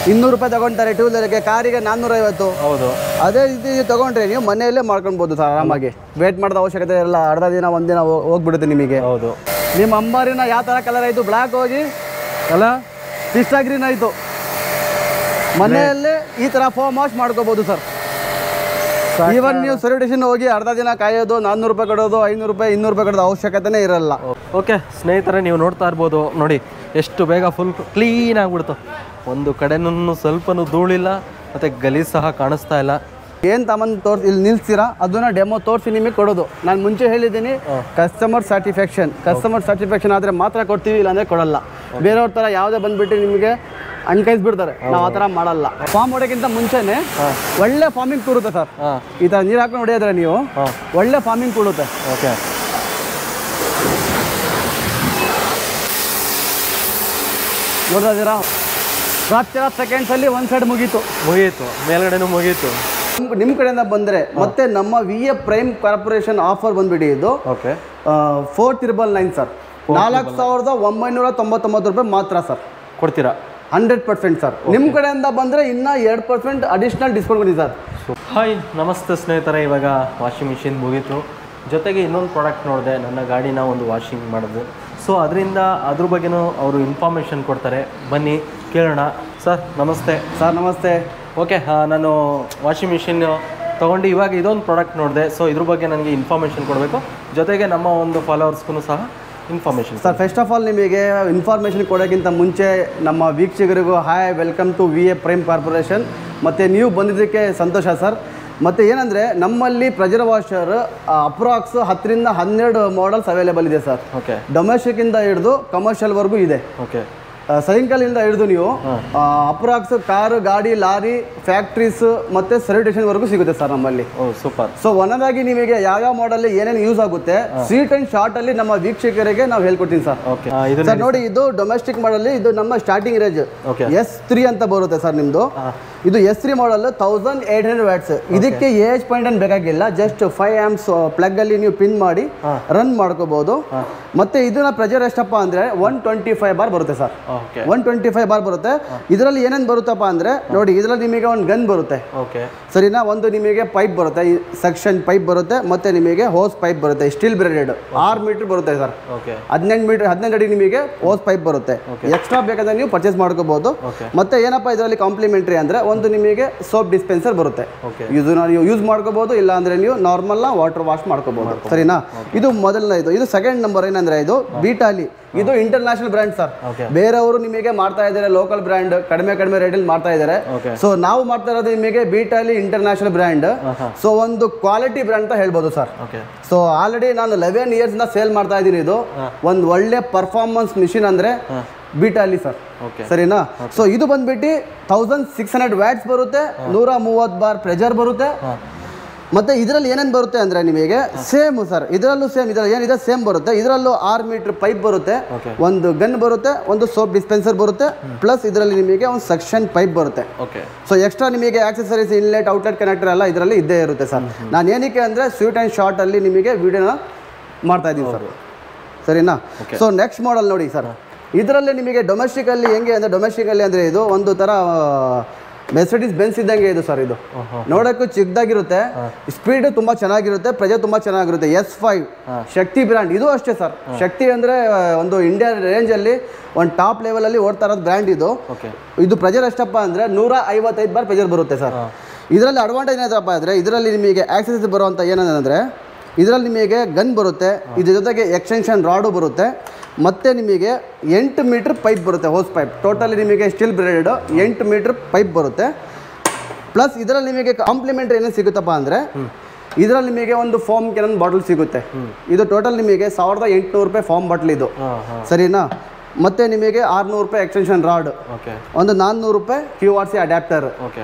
200 ರೂಪಾಯಿ ತಗೊಂತಾರೆ ಟೂ ವೀಲರ್ಗೆ, ಕಾರಿಗೆ 450. ಹೌದು. ಅದೇ ರೀತಿ ತಗೊಂಡ್ರೆ ನೀವು ಮನೆಯಲ್ಲೇ ಮಾಡ್ಕೊಳ್ಬೋದು ಸರ್ ಆರಾಮಾಗಿ. ವೇಟ್ ಮಾಡೋದು ಅವಶ್ಯಕತೆ ಇಲ್ಲ, ಅರ್ಧ ದಿನ ಒಂದಿನ ಹೋಗ್ಬಿಡುತ್ತೆ ನಿಮಗೆ. ಹೌದು. ನಿಮ್ಮ ಅಂಬಾರಿನ ಯಾವ ಥರ ಕಲರ್ ಆಯಿತು, ಬ್ಲ್ಯಾಕ್ ಹೋಗಿ ಅಲ್ಲ ಪಿಸ್ಟಾ ಗ್ರೀನ್ ಆಯಿತು, ಮನೆಯಲ್ಲೇ ಈ ಥರ ಫೋಮ್ ವಾಶ್ ಮಾಡ್ಕೋಬೋದು ಸರ್. ಈವನ್ ನೀವು ಸರ್ವಿಟೇಷನ್ ಹೋಗಿ ಅರ್ಧ ದಿನ ಕಾಯೋದು, 400 ರೂಪಾಯಿ ಕೊಡೋದು, 500 ರೂಪಾಯಿ 200 ರೂಪಾಯಿ ಕೊಡೋದು ಅವಶ್ಯಕತೆನೇ ಇರಲ್ಲ. ಓಕೆ ಸ್ನೇಹಿತರೆ, ನೀವು ನೋಡ್ತಾ ಇರ್ಬೋದು ನೋಡಿ ಎಷ್ಟು ಬೇಗ ಫುಲ್ ಕ್ಲೀನ್ ಆಗಿಬಿಡ್ತು. ಒಂದು ಕಡೆನೂ ಸ್ವಲ್ಪನೂ ಧೂಳಿಲ್ಲ ಮತ್ತು ಗಲೀಜು ಸಹ ಕಾಣಿಸ್ತಾ ಇಲ್ಲ. ಏನು ತಮ್ಮನ್ನು ತೋರಿಸಿ ಇಲ್ಲಿ ನಿಲ್ಸ್ತೀರಾ ಅದನ್ನ ಡೆಮೋ ತೋರಿಸಿ ನಿಮಗೆ ಕೊಡೋದು. ನಾನು ಮುಂಚೆ ಹೇಳಿದ್ದೀನಿ ಕಸ್ಟಮರ್ ಸ್ಯಾಟಿಸ್ಫ್ಯಾಕ್ಷನ್ ಆದರೆ ಮಾತ್ರ ಕೊಡ್ತೀವಿ, ಇಲ್ಲಾಂದರೆ ಕೊಡಲ್ಲ. ಬೇರೆಯವ್ರ ಥರ ಯಾವುದೇ ಬಂದುಬಿಟ್ಟು ನಿಮಗೆ ಅನ್ಕೈಸ್ಬಿಡ್ತಾರೆ, ನಾವು ಆ ಥರ ಮಾಡಲ್ಲ. ಫಾರ್ಮ್ ಹೊಡೆಯೋಕ್ಕಿಂತ ಮುಂಚೆನೇ ಒಳ್ಳೆ ಫಾರ್ಮಿಂಗ್ ಕೂರುತ್ತೆ ಸರ್. ಈ ಥರ ನೀರು ಹಾಕೊಂಡು ಹೊಡೆಯೋದ್ರೆ ನೀವು ಒಳ್ಳೆ ಫಾರ್ಮಿಂಗ್ ಕೂಡುತ್ತೆ. ಓಕೆ, ನೋಡ್ತಾ ಇದ್ದೀರಾ, ಫ್ರಾಕ್ಷನ್ ಆಫ್ ಸೆಕೆಂಡ್ಸಲ್ಲಿ ಒಂದು ಸೈಡ್ ಮುಗೀತು, ಮೇಲ್ಗಡೆನೂ ಮುಗೀತು. ನಿಮ್ಮ ಕಡೆಯಿಂದ ಬಂದರೆ ಮತ್ತೆ ನಮ್ಮ VA ಪ್ರೈಮ್ ಕಾರ್ಪೊರೇಷನ್ ಆಫರ್ ಬಂದ್ಬಿಡಿ ಇದು. ಓಕೆ, 4999 ಸರ್, 4999 ರೂಪಾಯಿ ಮಾತ್ರ ಸರ್ ಕೊಡ್ತೀರಾ? 100% ಸರ್. ನಿಮ್ಮ ಕಡೆಯಿಂದ ಬಂದರೆ ಇನ್ನೂ 2% ಅಡಿಷ್ನಲ್ ಡಿಸ್ಕೌಂಟ್ ಕೊಡಿ ಸರ್. ಹಾಯ್ ನಮಸ್ತೆ ಸ್ನೇಹಿತರೆ, ಇವಾಗ ವಾಷಿಂಗ್ ಮಿಷಿನ್ ಮುಗೀತು, ಜೊತೆಗೆ ಇನ್ನೊಂದು ಪ್ರಾಡಕ್ಟ್ ನೋಡಿದೆ, ನನ್ನ ಗಾಡಿನ ಒಂದು ವಾಷಿಂಗ್ ಮಾಡೋದು. ಸೊ ಅದರಿಂದ ಅದ್ರ ಬಗ್ಗೆನೂ ಅವರು ಇನ್ಫಾರ್ಮೇಷನ್ ಕೊಡ್ತಾರೆ, ಬನ್ನಿ ಕೇಳೋಣ. ಸರ್ ನಮಸ್ತೆ. ಸರ್ ನಮಸ್ತೆ. ಓಕೆ, ನಾನು ವಾಷಿಂಗ್ ಮಿಷಿನ್ ತೊಗೊಂಡು ಇವಾಗ ಇದೊಂದು ಪ್ರಾಡಕ್ಟ್ ನೋಡಿದೆ. ಸೊ ಇದ್ರ ಬಗ್ಗೆ ನನಗೆ ಇನ್ಫಾರ್ಮೇಷನ್ ಕೊಡಬೇಕು, ಜೊತೆಗೆ ನಮ್ಮ ಒಂದು ಫಾಲೋವರ್ಸ್ಗೂ ಸಹ information. Sir first of all ನಿಮಗೆ ಇನ್ಫಾರ್ಮೇಷನ್ ಕೊಡೋಕ್ಕಿಂತ ಮುಂಚೆ ನಮ್ಮ ವೀಕ್ಷಕರಿಗೂ hi, welcome to VA prime corporation. ಮತ್ತು ನೀವು ಬಂದಿದ್ದಕ್ಕೆ ಸಂತೋಷ ಸರ್. ಮತ್ತು ಏನಂದರೆ ನಮ್ಮಲ್ಲಿ ಪ್ರೆಷರ್ ವಾಷರ್ ಅಪ್ರಾಕ್ಸ್ 10 ರಿಂದ 12 ಮಾಡಲ್ಸ್ ಅವೈಲೇಬಲ್ ಇದೆ ಸರ್. ಓಕೆ, ಡೊಮೆಸ್ಟಿಕ್ಕಿಂದ ಹಿಡಿದು ಕಮರ್ಷಿಯಲ್ವರೆಗೂ ಇದೆ. ಓಕೆ, ಸೈಕಲಿಂದ ಹಿಡಿದು ನೀವು ಅಪ್ರಾಕ್ಸ್ ಕಾರು, ಗಾಡಿ, ಲಾರಿ, ಫ್ಯಾಕ್ಟ್ರೀಸ್ ಮತ್ತು ಸರ್ವಿಟೇಷನ್ವರೆಗೂ ಸಿಗುತ್ತೆ ಸರ್ ನಮ್ಮಲ್ಲಿ. ಸೂಪರ್. ಸೊ ಒಂದಾಗಿ ನಿಮಗೆ ಯಾವ್ಯಾವ ಮಾಡಲ್ ಏನೇನು ಯೂಸ್ ಆಗುತ್ತೆ ಸ್ವೀಟ್ ಅಂಡ್ ಶಾರ್ಟ್ ಅಲ್ಲಿ ನಮ್ಮ ವೀಕ್ಷಕರಿಗೆ ನಾವು ಹೇಳ್ಕೊಡ್ತೀನಿ ಸರ್. ಓಕೆ ಸರ್ ನೋಡಿ, ಇದು ಡೊಮೆಸ್ಟಿಕ್ ಮಾಡಲ್, ಇದು ನಮ್ಮ ಸ್ಟಾರ್ಟಿಂಗ್ ರೇಂಜ್ S3 ಅಂತ ಬರುತ್ತೆ ಸರ್ ನಿಮ್ದು. ಇದು S3 ಮಾಡಲ್ 1800 ವ್ಯಾಟ್ಸ್. ಇದಕ್ಕೆ AH ಪಾಯಿಂಟ್ ಅನ್ನು ಬೇಕಾಗಿಲ್ಲ, ಜಸ್ಟ್ 5 ಆಂಪ್ಸ್ ಪ್ಲಗ್ ಅಲ್ಲಿ ನೀವು ಪಿನ್ ಮಾಡಿ ರನ್ ಮಾಡ್ಕೋಬಹುದು. ಮತ್ತೆ ಇದನ್ನ ಪ್ರೆಷರ್ ಎಷ್ಟಪ್ಪ ಅಂದ್ರೆ 125 ಬಾರ್ ಬರುತ್ತೆ ಸರ್. 125 ಬಾರ್ ಬರುತ್ತೆ. ಇದರಲ್ಲಿ ಏನೇನು ಬರುತ್ತಪ್ಪ ಅಂದ್ರೆ ನೋಡಿ, ಇದರಲ್ಲಿ ನಿಮಗೆ ಒಂದು ಗನ್ ಬರುತ್ತೆ, ಸರಿನಾ, ಒಂದು ನಿಮಗೆ ಪೈಪ್ ಬರುತ್ತೆ, ಸೆಕ್ಷನ್ ಪೈಪ್ ಬರುತ್ತೆ, ಮತ್ತೆ ನಿಮಗೆ ಹೋಸ್ ಪೈಪ್ ಬರುತ್ತೆ, ಸ್ಟೀಲ್ ಬ್ರೇಡೆಡ್ 6 ಮೀಟರ್ ಬರುತ್ತೆ ಸರ್. 18 ಅಡಿ ನಿಮಗೆ ಹೋಸ್ ಪೈಪ್ ಬರುತ್ತೆ. ಎಕ್ಸ್ಟ್ರಾ ಬೇಕಾದ್ರೆ ನೀವು ಪರ್ಚೇಸ್ ಮಾಡ್ಕೋಬಹುದು. ಮತ್ತೆ ಏನಪ್ಪ ಇದರಲ್ಲಿ ಕಾಂಪ್ಲಿಮೆಂಟರಿ ಅಂದ್ರೆ ಒಂದು ನಿಮಗೆ ಸೋಪ್ ಡಿಸ್ಪೆನ್ಸರ್ ಬರುತ್ತೆ, ಇದನ್ನ ನೀವು ಯೂಸ್ ಮಾಡ್ಕೋಬಹುದು, ಇಲ್ಲ ಅಂದ್ರೆ ನೀವು ನಾರ್ಮಲ್ ವಾಟರ್ ವಾಶ್ ಮಾಡ್ಕೋಬಹುದು, ಸರಿನಾ. ಇದು ಮೊದಲನೇ. ಇದು ಸೆಕೆಂಡ್ ನಂಬರ್ ಏನಂದ್ರೆ ಇದು ಬೀಟಾಲಿ. ಇದು ಇಂಟರ್ನ್ಯಾಷನಲ್ ಬ್ರ್ಯಾಂಡ್ ಸರ್. ಬೇರೆಯವರು ನಿಮಗೆ ಮಾಡ್ತಾ ಇದ್ದಾರೆ ಲೋಕಲ್ ಬ್ರ್ಯಾಂಡ್, ಕಡಿಮೆ ರೇಟಲ್ಲಿ ಮಾಡ್ತಾ ಇದ್ದಾರೆ. ಸೊ ನಾವು ಮಾಡ್ತಾ ಇರೋದು ನಿಮಗೆ ಬೀಟಾಲಿ ಇಂಟರ್ನ್ಯಾಷನಲ್ ಬ್ರ್ಯಾಂಡ್. ಸೊ ಒಂದು ಕ್ವಾಲಿಟಿ ಬ್ರ್ಯಾಂಡ್ ಅಂತ ಹೇಳ್ಬೋದು ಸರ್. ಸೊ ಆಲ್ರೆಡಿ ನಾನು 11 ಇಯರ್ಸ್ ಇಂದ ಸೇಲ್ ಮಾಡ್ತಾ ಇದ್ದೀನಿ. ಇದು ಒಂದು ಒಳ್ಳೆ ಪರ್ಫಾರ್ಮೆನ್ಸ್ ಮಿಷಿನ್ ಅಂದ್ರೆ ಬೀಟಾಲಿ ಸರ್, ಸರಿನಾ. ಸೊ ಇದು ಬಂದ್ಬಿಟ್ಟು 1600 ವ್ಯಾಟ್ಸ್ ಬರುತ್ತೆ, 130 ಬಾರ್ ಪ್ರೆಷರ್ ಬರುತ್ತೆ. ಮತ್ತೆ ಇದರಲ್ಲಿ ಏನೇನು ಬರುತ್ತೆ ಅಂದ್ರೆ ನಿಮಗೆ ಸೇಮ್ ಸರ್, ಇದರಲ್ಲೂ ಸೇಮ್, ಇದರಲ್ಲಿ ಏನಿದೆ ಸೇಮ್ ಬರುತ್ತೆ. ಇದರಲ್ಲೂ 6 ಮೀಟರ್ ಪೈಪ್ ಬರುತ್ತೆ, ಒಂದು ಗನ್ ಬರುತ್ತೆ, ಒಂದು ಸೋಪ್ ಡಿಸ್ಪೆನ್ಸರ್ ಬರುತ್ತೆ, ಪ್ಲಸ್ ಇದರಲ್ಲಿ ನಿಮಗೆ ಒಂದು ಸೆಕ್ಷನ್ ಪೈಪ್ ಬರುತ್ತೆ. ಸೊ ಎಕ್ಸ್ಟ್ರಾ ನಿಮಗೆ ಆಕ್ಸೆಸರೀಸ್, ಇನ್ಲೆಟ್, ಔಟ್ಲೆಟ್ ಕನೆಕ್ಟರ್ ಎಲ್ಲ ಇದರಲ್ಲಿ ಇದ್ದೇ ಇರುತ್ತೆ ಸರ್. ನಾನು ಏನಕ್ಕೆ ಅಂದ್ರೆ ಸ್ವೀಟ್ ಆ್ಯಂಡ್ ಶಾರ್ಟ್ ಅಲ್ಲಿ ನಿಮಗೆ ವಿಡಿಯೋನ ಮಾಡ್ತಾ ಇದ್ದೀನಿ ಸರ್, ಸರಿನಾ. ಸೊ ನೆಕ್ಸ್ಟ್ ಮಾಡಲ್ ನೋಡಿ ಸರ್, ಇದರಲ್ಲಿ ನಿಮಗೆ ಡೊಮೆಸ್ಟಿಕ್ ಅಲ್ಲಿ ಹೆಂಗೆ ಅಂದ್ರೆ, ಡೊಮೆಸ್ಟಿಕ್ ಅಲ್ಲಿ ಅಂದ್ರೆ ಇದು ಒಂದು ತರ ಮೆರ್ಸಿಡಿಸ್ ಬೆನ್ಸ್ ಇದ್ದಂಗೆ ಇದು ಸರ್. ಇದು ನೋಡೋಕ್ಕೂ ಚಿಕ್ಕದಾಗಿರುತ್ತೆ, ಸ್ಪೀಡ್ ತುಂಬಾ ಚೆನ್ನಾಗಿರುತ್ತೆ, ಪ್ರೆಷರ್ ತುಂಬಾ ಚೆನ್ನಾಗಿರುತ್ತೆ. S5 ಶಕ್ತಿ ಬ್ರ್ಯಾಂಡ್. ಇದು ಅಷ್ಟೇ ಸರ್, ಶಕ್ತಿ ಅಂದ್ರೆ ಒಂದು ಇಂಡಿಯಾ ರೇಂಜ್ ಅಲ್ಲಿ ಒಂದು ಟಾಪ್ ಲೆವೆಲ್ ಅಲ್ಲಿ ಓಡ್ತಾ ಇರೋದು ಬ್ರ್ಯಾಂಡ್ ಇದು. ಇದು ಪ್ರೆಷರ್ ಎಷ್ಟಪ್ಪ ಅಂದ್ರೆ 155 ಬಾರ್ ಪ್ರೆಷರ್ ಬರುತ್ತೆ ಸರ್. ಇದರಲ್ಲಿ ಅಡ್ವಾಂಟೇಜ್ ಏನಪ್ಪ ಅಂದ್ರೆ, ಇದರಲ್ಲಿ ನಿಮಗೆ ಆಕ್ಸೆಸರಿ ಬರುವಂತ ಏನಂದ್ರೆ ಇದರಲ್ಲಿ ನಿಮಗೆ ಗನ್ ಬರುತ್ತೆ, ಇದ್ರ ಜೊತೆಗೆ ಎಕ್ಸ್ಟೆನ್ಷನ್ ರಾಡು ಬರುತ್ತೆ, ಮತ್ತೆ ನಿಮಗೆ 8 ಮೀಟರ್ ಪೈಪ್ ಬರುತ್ತೆ, ಹೋಸ್ ಪೈಪ್. ಟೋಟಲಿ ನಿಮಗೆ ಸ್ಟೀಲ್ ಬ್ರೇಡೆಡ್ 8 ಮೀಟರ್ ಪೈಪ್ ಬರುತ್ತೆ. ಪ್ಲಸ್ ಇದರಲ್ಲಿ ನಿಮಗೆ ಕಾಂಪ್ಲಿಮೆಂಟರಿ ಏನೇನು ಸಿಗುತ್ತಪ್ಪ ಅಂದರೆ, ಇದರಲ್ಲಿ ನಿಮಗೆ ಒಂದು ಫಾರ್ಮ್ ಕೆನನ್ ಬಾಟಲ್ ಸಿಗುತ್ತೆ. ಇದು ಟೋಟಲ್ ನಿಮಗೆ 1800 ರೂಪಾಯಿ ಫಾರ್ಮ್ ಬಾಟಲ್ ಇದು, ಸರಿನಾ. ಮತ್ತೆ ನಿಮಗೆ 600 ರೂಪಾಯಿ ಎಕ್ಸ್ಟೆನ್ಷನ್ ರಾಡ್, ಒಂದು 400 ರೂಪಾಯಿ QRC ಅಡ್ಯಾಪ್ಟರ್,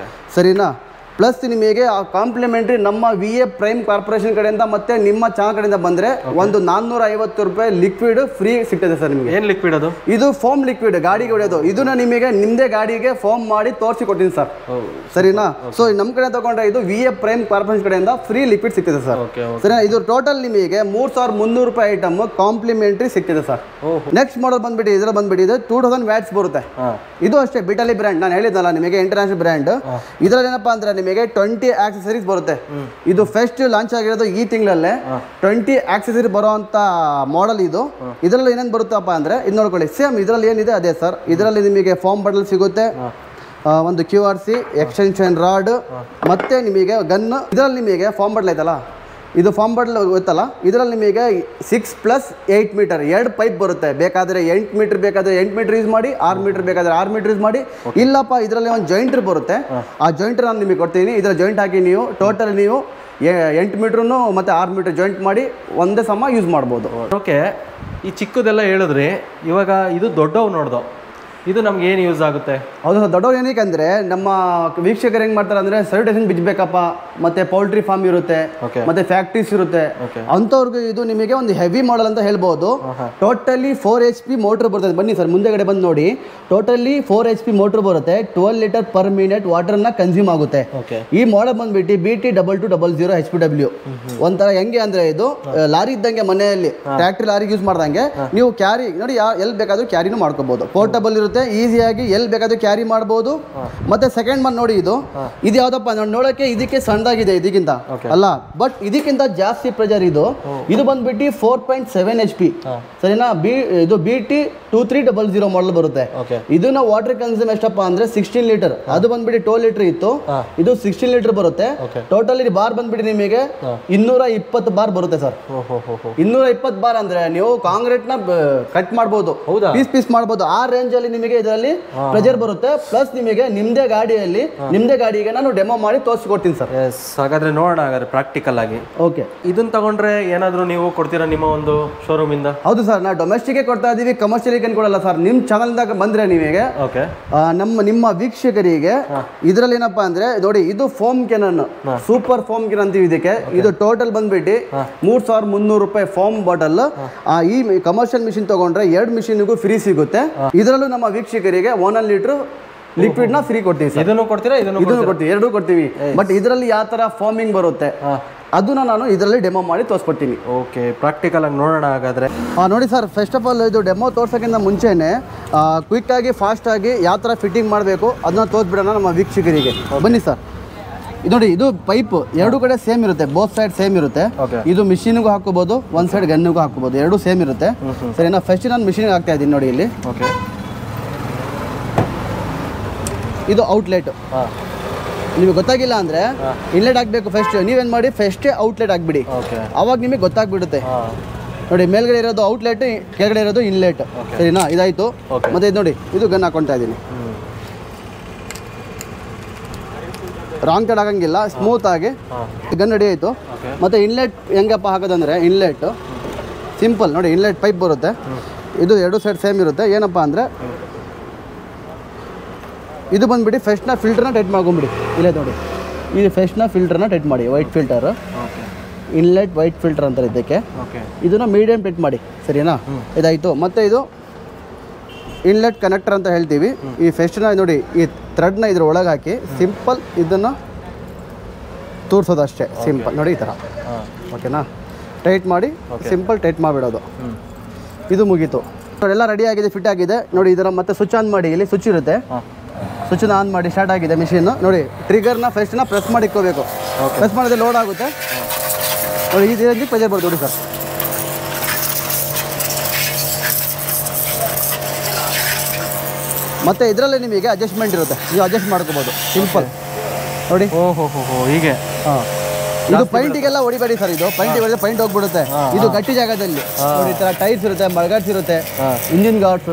ಸರಿನಾ. ಪ್ಲಸ್ ನಿಮಗೆ ಕಾಂಪ್ಲಿಮೆಂಟ್ರಿ ನಮ್ಮ VA ಪ್ರೈಮ್ ಕಾರ್ಪೊರೇಷನ್ ಕಡೆಯಿಂದ ಮತ್ತೆ ನಿಮ್ಮ ಚಾನಲ್ ಕಡೆಯಿಂದ ಬಂದ್ರೆ ಒಂದು 450 ರೂಪಾಯಿ ಲಿಕ್ವಿಡ್ ಫ್ರೀ ಸಿಗ್ತದೆ ಸರ್ ನಿಮಗೆ. ಏನು ಲಿಕ್ವಿಡ್ ಅದು? ಇದು ಫೋಮ್ ಲಿಕ್ವಿಡ್ ಗಾಡಿಗೆ ಹೊಡೆಯೋದು. ಇದನ್ನ ನಿಮಗೆ ನಿಮ್ಮದೇ ಗಾಡಿಗೆ ಫೋಮ್ ಮಾಡಿ ತೋರಿಸಿ ಕೊಡ್ತೀನಿ ಸರ್, ಸರಿನಾ? ಸೊ ನಮ್ಮ ಕಡೆ ತಗೊಂಡ್ರೆ ಇದು VA ಪ್ರೈಮ್ ಕಾರ್ಪೊರೇಷನ್ ಕಡೆಯಿಂದ ಫ್ರೀ ಲಿಕ್ವಿಡ್ ಸಿಗ್ತದೆ ಸರ್, ಸರಿನಾ? ಇದು ಟೋಟಲ್ ನಿಮಗೆ 3300 ರೂಪಾಯಿ ಐಟಮ್ ಕಾಂಪ್ಲಿಮೆಂಟ್ರಿ ಸಿಗ್ತದೆ ಸರ್. ನೆಕ್ಸ್ಟ್ ಮಾಡಲ್ ಬಂದ್ಬಿಟ್ಟು ಇದ್ರ ಬಂದ್ಬಿಟ್ಟು ಇದು 2000 ವ್ಯಾಟ್ಸ್ ಬರುತ್ತೆ. ಇದು ಅಷ್ಟೇ ಬಿಟಲಿ ಬ್ರ್ಯಾಂಡ್, ನಾನು ಹೇಳಿದ್ನಲ್ಲ ನಿಮಗೆ ಇಂಟರ್ನ್ಯಾಷನಲ್ ಬ್ರ್ಯಾಂಡ್. ಇದರಲ್ಲಿ ಏನಪ್ಪಾ ಅಂದ್ರೆ ನಿಮಗೆ 20 ಆಕ್ಸೆಸರೀಸ್ ಬರುತ್ತೆ. ಇದು ಫಸ್ಟ್ ಲಾಂಚ್ ಆಗಿರೋದು ಈ ತಿಂಗಳಲ್ಲೇ 20 ಆಕ್ಸೆಸರಿ ಬರುವಂತ ಮಾಡೆಲ್ ಇದು. ಇದರಲ್ಲಿ ಏನೇನು ಬರುತ್ತಪ್ಪ ಅಂದ್ರೆ ಇದು ನೋಡ್ಕೊಳ್ಳಿ, ಸೇಮ್ ಇದರಲ್ಲಿ ಏನಿದೆ ಅದೇ ಸರ್. ಇದರಲ್ಲಿ ನಿಮಗೆ ಫಾರ್ಮ್ ಬಾಟಲ್ ಸಿಗುತ್ತೆ, ಒಂದು QRC ಎಕ್ಸ್ಟೆನ್ಷನ್ ರಾಡ್, ಮತ್ತೆ ನಿಮಗೆ ಗನ್. ಇದರಲ್ಲಿ ನಿಮಗೆ ಫಾರ್ಮ್ ಬಾಟಲ್ ಐತಲ್ಲ, ಇದು ಫಾರ್ಮ್ ಬಾಟಲ್ ಗೊತ್ತಲ್ಲ, ಇದರಲ್ಲಿ ನಿಮಗೆ 6+8 ಮೀಟರ್ 2 ಪೈಪ್ ಬರುತ್ತೆ. ಬೇಕಾದರೆ 8 ಮೀಟರ್ ಬೇಕಾದರೆ 8 ಮೀಟರ್ ಯೂಸ್ ಮಾಡಿ, 6 ಮೀಟರ್ ಬೇಕಾದರೆ 6 ಮೀಟರ್ ಯೂಸ್ ಮಾಡಿ. ಇಲ್ಲಪ್ಪ ಇದರಲ್ಲಿ ಒಂದು ಜಾಯಿಂಟರ್ ಬರುತ್ತೆ, ಆ ಜಾಯಿಂಟರ್ ನಾನು ನಿಮಗೆ ಕೊಡ್ತೀನಿ. ಇದರ ಜಾಯಿಂಟ್ ಹಾಕಿ ನೀವು ಟೋಟಲ್ ನೀವು 8 ಮೀಟ್ರೂ ಮತ್ತು 6 ಮೀಟರ್ ಜಾಯಿಂಟ್ ಮಾಡಿ ಒಂದೇ ಸಮ ಯೂಸ್ ಮಾಡ್ಬೋದು. ಓಕೆ, ಈ ಚಿಕ್ಕದೆಲ್ಲ ಹೇಳಿದ್ರಿ, ಇವಾಗ ಇದು ದೊಡ್ಡವು ನೋಡ್ದು, ಇದು ನಮ್ಗೆ ಏನು ಯೂಸ್ ಆಗುತ್ತೆ? ಹೌದು ಸರ್, ದೊಡ್ಡವ್ರು ಏನಕ್ಕೆ ಅಂದರೆ ನಮ್ಮ ವೀಕ್ಷಕರು ಹೆಂಗೆ ಮಾಡ್ತಾರೆ ಅಂದರೆ ಸರ್ಟಿಫಿಕೇಷನ್ ಬಿಚ್ಚಬೇಕಪ್ಪ, ಮತ್ತು ಪೌಲ್ಟ್ರಿ ಫಾರ್ಮ್ ಇರುತ್ತೆ, ಮತ್ತು ಫ್ಯಾಕ್ಟ್ರೀಸ್ ಇರುತ್ತೆ, ಅಂಥವ್ರಿಗೆ ಇದು ನಿಮಗೆ ಒಂದು ಹೆವಿ ಮಾಡಲ್ ಅಂತ ಹೇಳ್ಬೋದು. ಟೋಟಲಿ 4 HP ಮೋಟ್ರ್ ಬರ್ತದೆ. ಬನ್ನಿ ಸರ್ ಮುಂದೆಗಡೆ ಬಂದು ನೋಡಿ, ಟೋಟಲಿ 4 HP ಮೋಟ್ರ್ ಬರುತ್ತೆ. 12 ಲೀಟರ್ ಪರ್ ಮಿನಿಟ್ ವಾಟರ್ನ ಕನ್ಸ್ಯೂಮ್ ಆಗುತ್ತೆ. ಈ ಮಾಡಲ್ ಬಂದ್ಬಿಟ್ಟು BT2200 HPW. ಒಂಥರ ಹೆಂಗೆ ಅಂದರೆ ಇದು ಲಾರಿ ಇದ್ದಂಗೆ, ಮನೆಯಲ್ಲಿ ಟ್ರ್ಯಾಕ್ಟರ್ ಲಾರಿಗೆ ಯೂಸ್ ಮಾಡ್ದಂಗೆ ನೀವು ಕ್ಯಾರಿ ನೋಡಿ, ಎಲ್ಲಿ ಬೇಕಾದರೂ ಕ್ಯಾರಿನೂ ಮಾಡ್ಕೋಬಹುದು. ಪೋರ್ಟಬಲ್ ಇರುತ್ತೆ, ಈಸಿಯಾಗಿ ಎಲ್ಲಿ ಬೇಕಾದ್ರೂ ಕ್ಯಾರಿ ಮಾಡ್ಬೋದು. ಮತ್ತೆ ಸೆಕೆಂಡ್ ಮಂತ್ ನೋಡಿ, ಇದು ಯಾವ್ದಪ್ಪ ನೋಡೋಕೆ ಇದಕ್ಕೆ ಸಣ್ಣದಾಗಿದೆ ಇದಕ್ಕಿಂತ ಅಲ್ಲ, ಬಟ್ ಇದಕ್ಕಿಂತ ಜಾಸ್ತಿ ಪ್ರೆಜರ್. ಇದು ಬಂದ್ಬಿಟ್ಟು 4.7 HP, ಸರಿನಾ? ಇದು BT2300 ಮಾಡಲ್ ಬರುತ್ತೆ. ಇದನ್ನ ವಾಟರ್ ಕನ್ಸ್ಯೂಮ್ ಎಷ್ಟಪ್ಪ ಅಂದ್ರೆ 16 ಲೀಟರ್. ಅದು ಬಂದ್ಬಿಟ್ಟು 12 ಲೀಟರ್ ಇತ್ತು, ಇದು 16 ಲೀಟರ್ ಬರುತ್ತೆ. ಟೋಟಲ್ ಬಾರ್ ಬಂದ್ಬಿಟ್ಟು ನಿಮಗೆ 220 ಬಾರ್ ಬರುತ್ತೆ ಸರ್. 220 ಬಾರ್ ಅಂದ್ರೆ ನೀವು ಕಾಂಕ್ರೀಟ್ ನ ಕಟ್ ಮಾಡ್ಬೋದು, ಪೀಸ್ ಮಾಡ್ಬೋದು. ಆ ರೇಂಜ್ ಅಲ್ಲಿ ನಿಮಗೆ ಇದರಲ್ಲಿ ಪ್ರೆಜರ್ ಬರುತ್ತೆ. ಪ್ಲಸ್ ನಿಮಗೆ ನಿಮ್ದೇ ಗಾಡಿಗೆ ನಾನು ಡೆಮೋ ಮಾಡಿ ತೋರಿಸ್ಕೊಡ್ತೀನಿ ಸರ್. ಹಾಗಾದ್ರೆ ನೋಡೋಣ ಹಾಗಾದ್ರೆ ಪ್ರಾಕ್ಟಿಕಲ್ ಆಗಿ. ಓಕೆ, ಇದನ್ನ ತಗೊಂಡ್ರೆ ಏನಾದರೂ ನೀವು ಕೊಡ್ತೀರಾ ನಿಮ್ಮ ಒಂದು ಶೋರೂಮ್ ಇಂದ? ಹೌದು ಸರ್, ನಾವು ಡೊಮೆಸ್ಟಿಕ್ ಕೊಡ್ತಾ ಇದೀವಿ, ಕಮರ್ಷಿಯಲ್ ಕೊಡಲ್ಲ ಸರ್. ನಿಮ್ಮ ಚಾನಲ್ದಾಗ ಬಂದ್ರೆ ನಿಮಗೆ ನಿಮ್ಮ ವೀಕ್ಷಕರಿಗೆ ಇದರಲ್ಲಿ ಏನಪ್ಪಾ ಅಂದ್ರೆ ನೋಡಿ, ಇದು ಫೋಮ್ ಕೆನನ್, ಸೂಪರ್ ಫೋಮ್ ಕೆನ್ ಅಂತೀವಿ ಇದಕ್ಕೆ. ಇದು ಟೋಟಲ್ ಬಂದ್ಬಿಟ್ಟು 3300 ರೂಪಾಯಿ ಫೋಮ್ ಬಾಟಲ್. ಈ ಕಮರ್ಷಿಯಲ್ ಮಿಷಿನ್ ತಗೊಂಡ್ರೆ 2 ಮಿಷಿನ್ಗೂ ಫ್ರೀ ಸಿಗುತ್ತೆ. ಇದರಲ್ಲೂ ನಮ್ಮ ವೀಕ್ಷಕರಿಗೆ 1 ಲೀಟರ್ ಲಿಕ್ವಿಡ್ ನ ಫ್ರೀ ಕೊಡ್ತೀವಿ. ಇದನ್ನು ಕೊಡ್ತೀರಾ? ಇದನ್ನು ಕೊಡ್ತೀವಿ, ಎರಡೂ ಕೊಡ್ತೀವಿ. ಬಟ್ ಇದರಲ್ಲಿ ಯಾವ ತರ ಫಾರ್ಮಿಂಗ್ ಬರುತ್ತೆ ಅದನ್ನ ನಾನು ಇದರಲ್ಲಿ ಡೆಮೋ ಮಾಡಿ ತೋರಿಸ್ಕೊಡ್ತೀನಿ. ಓಕೆ, ಪ್ರಾಕ್ಟಿಕಲ್ ಆಗಿ ನೋಡೋಣ ಹಾಗಾದ್ರೆ. ನೋಡಿ ಸರ್, ಫಸ್ಟ್ ಆಫ್ ಆಲ್ ಇದು ಡೆಮೋ ತೋರ್ಸೋಕ್ಕಿಂತ ಮುಂಚೆನೆ ಕ್ವಿಕ್ ಆಗಿ ಫಾಸ್ಟ್ ಆಗಿ ಯಾವ ತರ ಫಿಟ್ಟಿಂಗ್ ಮಾಡಬೇಕು ಅದನ್ನ ತೋರಿಸ್ಬಿಡೋಣ ನಮ್ಮ ವೀಕ್ಷಕರಿಗೆ. ಬನ್ನಿ ಸರ್, ಇದು ನೋಡಿ, ಇದು ಪೈಪ್ ಎರಡು ಕಡೆ ಸೇಮ್ ಇರುತ್ತೆ, ಬೋತ್ ಸೈಡ್ ಸೇಮ್ ಇರುತ್ತೆ. ಇದು ಮಿಷಿನ್ಗೂ ಹಾಕೋಬಹುದು, ಒಂದ್ ಸೈಡ್ ಗನ್ನಿಗೂ ಹಾಕೋಬಹುದು, ಎರಡು ಸೇಮ್ ಇರುತ್ತೆ. ಸರಿನಾ? ಫಸ್ಟ್ ನಾನು ಮಿಷಿನ್ಗೆ ಹಾಕ್ತಾ ಇದ್ದೀನಿ ನೋಡಿ. ಇಲ್ಲಿ ಇದು ಔಟ್ಲೆಟ್. ನಿಮಗೆ ಗೊತ್ತಾಗಿಲ್ಲ ಅಂದ್ರೆ ಇನ್ಲೆಟ್ ಹಾಕ್ಬೇಕು ಫಸ್ಟ್. ನೀವೇನ್ ಮಾಡಿ ಫಸ್ಟೇ ಔಟ್ಲೆಟ್ ಹಾಕ್ಬಿಡಿ, ಅವಾಗ ನಿಮಗೆ ಗೊತ್ತಾಗ್ಬಿಡುತ್ತೆ. ನೋಡಿ, ಮೇಲ್ಗಡೆ ಇರೋದು ಔಟ್ಲೆಟ್, ಕೆಳಗಡೆ ಇರೋದು ಇನ್ಲೆಟ್. ಸರಿನಾ? ಇದಾಯ್ತು. ಮತ್ತೆ ಇದು ನೋಡಿ, ಇದು ಗನ್ ಹಾಕೊಳ್ತಾ ಇದ್ದೀನಿ. ರಾಂಗ್ ಸೈಡ್ ಆಗಂಗಿಲ್ಲ, ಸ್ಮೂತ್ ಆಗಿ ಗನ್ ರೆಡಿ ಆಯಿತು. ಮತ್ತು ಇನ್ಲೆಟ್ ಹೆಂಗಪ್ಪ ಹಾಕೋದಂದರೆ, ಇನ್ಲೆಟ್ ಸಿಂಪಲ್ ನೋಡಿ, ಇನ್ಲೆಟ್ ಪೈಪ್ ಬರುತ್ತೆ. ಇದು 2 ಸೈಡ್ ಸೇಮ್ ಇರುತ್ತೆ. ಏನಪ್ಪ ಅಂದರೆ ಇದು ಬಂದುಬಿಟ್ಟು ಫಸ್ಟ್ನ ಫಿಲ್ಟರ್ನ ಟೈಟ್ ಮಾಡ್ಕೊಂಬಿಡಿ. ಇಲ್ಲೇ ನೋಡಿ, ಇದು ಫಸ್ಟ್ನ ಫಿಲ್ಟರ್ನ ಟೈಟ್ ಮಾಡಿ, white filter, inlet white filter ಅಂತಾರೆ ಇದಕ್ಕೆ. ಇದನ್ನು ಮೀಡಿಯಮ್ ಟೈಟ್ ಮಾಡಿ, ಸರಿನಾ? ಇದಾಯಿತು. ಮತ್ತು ಇದು ಇನ್ಲೆಟ್ ಕನೆಕ್ಟರ್ ಅಂತ ಹೇಳ್ತೀವಿ. ಈ ಫಸ್ಟ್ನ ನೋಡಿ, ಈ ಥ್ರೆಡ್ನ ಇದ್ರ ಒಳಗೆ ಹಾಕಿ ಸಿಂಪಲ್ ಇದನ್ನು ತೋರಿಸೋದು ಅಷ್ಟೇ. ಸಿಂಪಲ್ ನೋಡಿ, ಈ ಥರ. ಓಕೆನಾ? ಟೈಟ್ ಮಾಡಿ ಸಿಂಪಲ್ ಟೈಟ್ ಮಾಡಿಬಿಡೋದು. ಇದು ಮುಗೀತು. ಎಲ್ಲ ರೆಡಿ ಆಗಿದೆ, ಫಿಟ್ ಆಗಿದೆ ನೋಡಿ. ಇದರ ಮತ್ತೆ ಸ್ವಿಚ್ ಆನ್ ಮಾಡಿ, ಇಲ್ಲಿ ಸ್ವಿಚ್ ಇರುತ್ತೆ, ಸ್ವಿಚ್ನ ಆನ್ ಮಾಡಿ. ಸ್ಟಾರ್ಟ್ ಆಗಿದೆ ಮಿಷಿನ್ ನೋಡಿ. ಟ್ರಿಗರ್ನ ಫಸ್ಟ್ನ ಪ್ರೆಸ್ ಮಾಡಿ ಇಟ್ಕೋಬೇಕು. ಪ್ರೆಸ್ ಮಾಡಿದ್ರೆ ಲೋಡ್ ಆಗುತ್ತೆ ನೋಡಿ. ಈ ರೀತಿ ಪ್ರೆಜರ್ ಬರುತ್ತೆ ನೋಡಿ ಸರ್. ಮತ್ತೆ ಇದರಲ್ಲಿ ನಿಮಗೆ ಅಡ್ಜಸ್ಟ್ಮೆಂಟ್ ಇರುತ್ತೆ, ನೀವು ಅಡ್ಜಸ್ಟ್ ಮಾಡ್ಕೋಬಹುದು ಸಿಂಪಲ್ ನೋಡಿ. ಹೀಗೆ. ಇದು ಪೈಂಟಿಗೆಲ್ಲ ಹೊಡಿಬೇಡಿ ಸರ್, ಇದು ಪೈಂಟ್ ಹೊಡೆದ್ರೆ ಪೈಂಟ್ ಹೋಗ್ಬಿಡುತ್ತೆ. ಇದು ಗಟ್ಟಿ ಜಾಗದಲ್ಲಿ ನೋಡಿ, ಈ ಥರ ಟೈರ್ಸ್ ಇರುತ್ತೆ, ಮರ್ಗಾಡ್ಸ್ ಇರುತ್ತೆ, ಇಂಜಿನ್ ಗಾರ್ಡ್ಸ್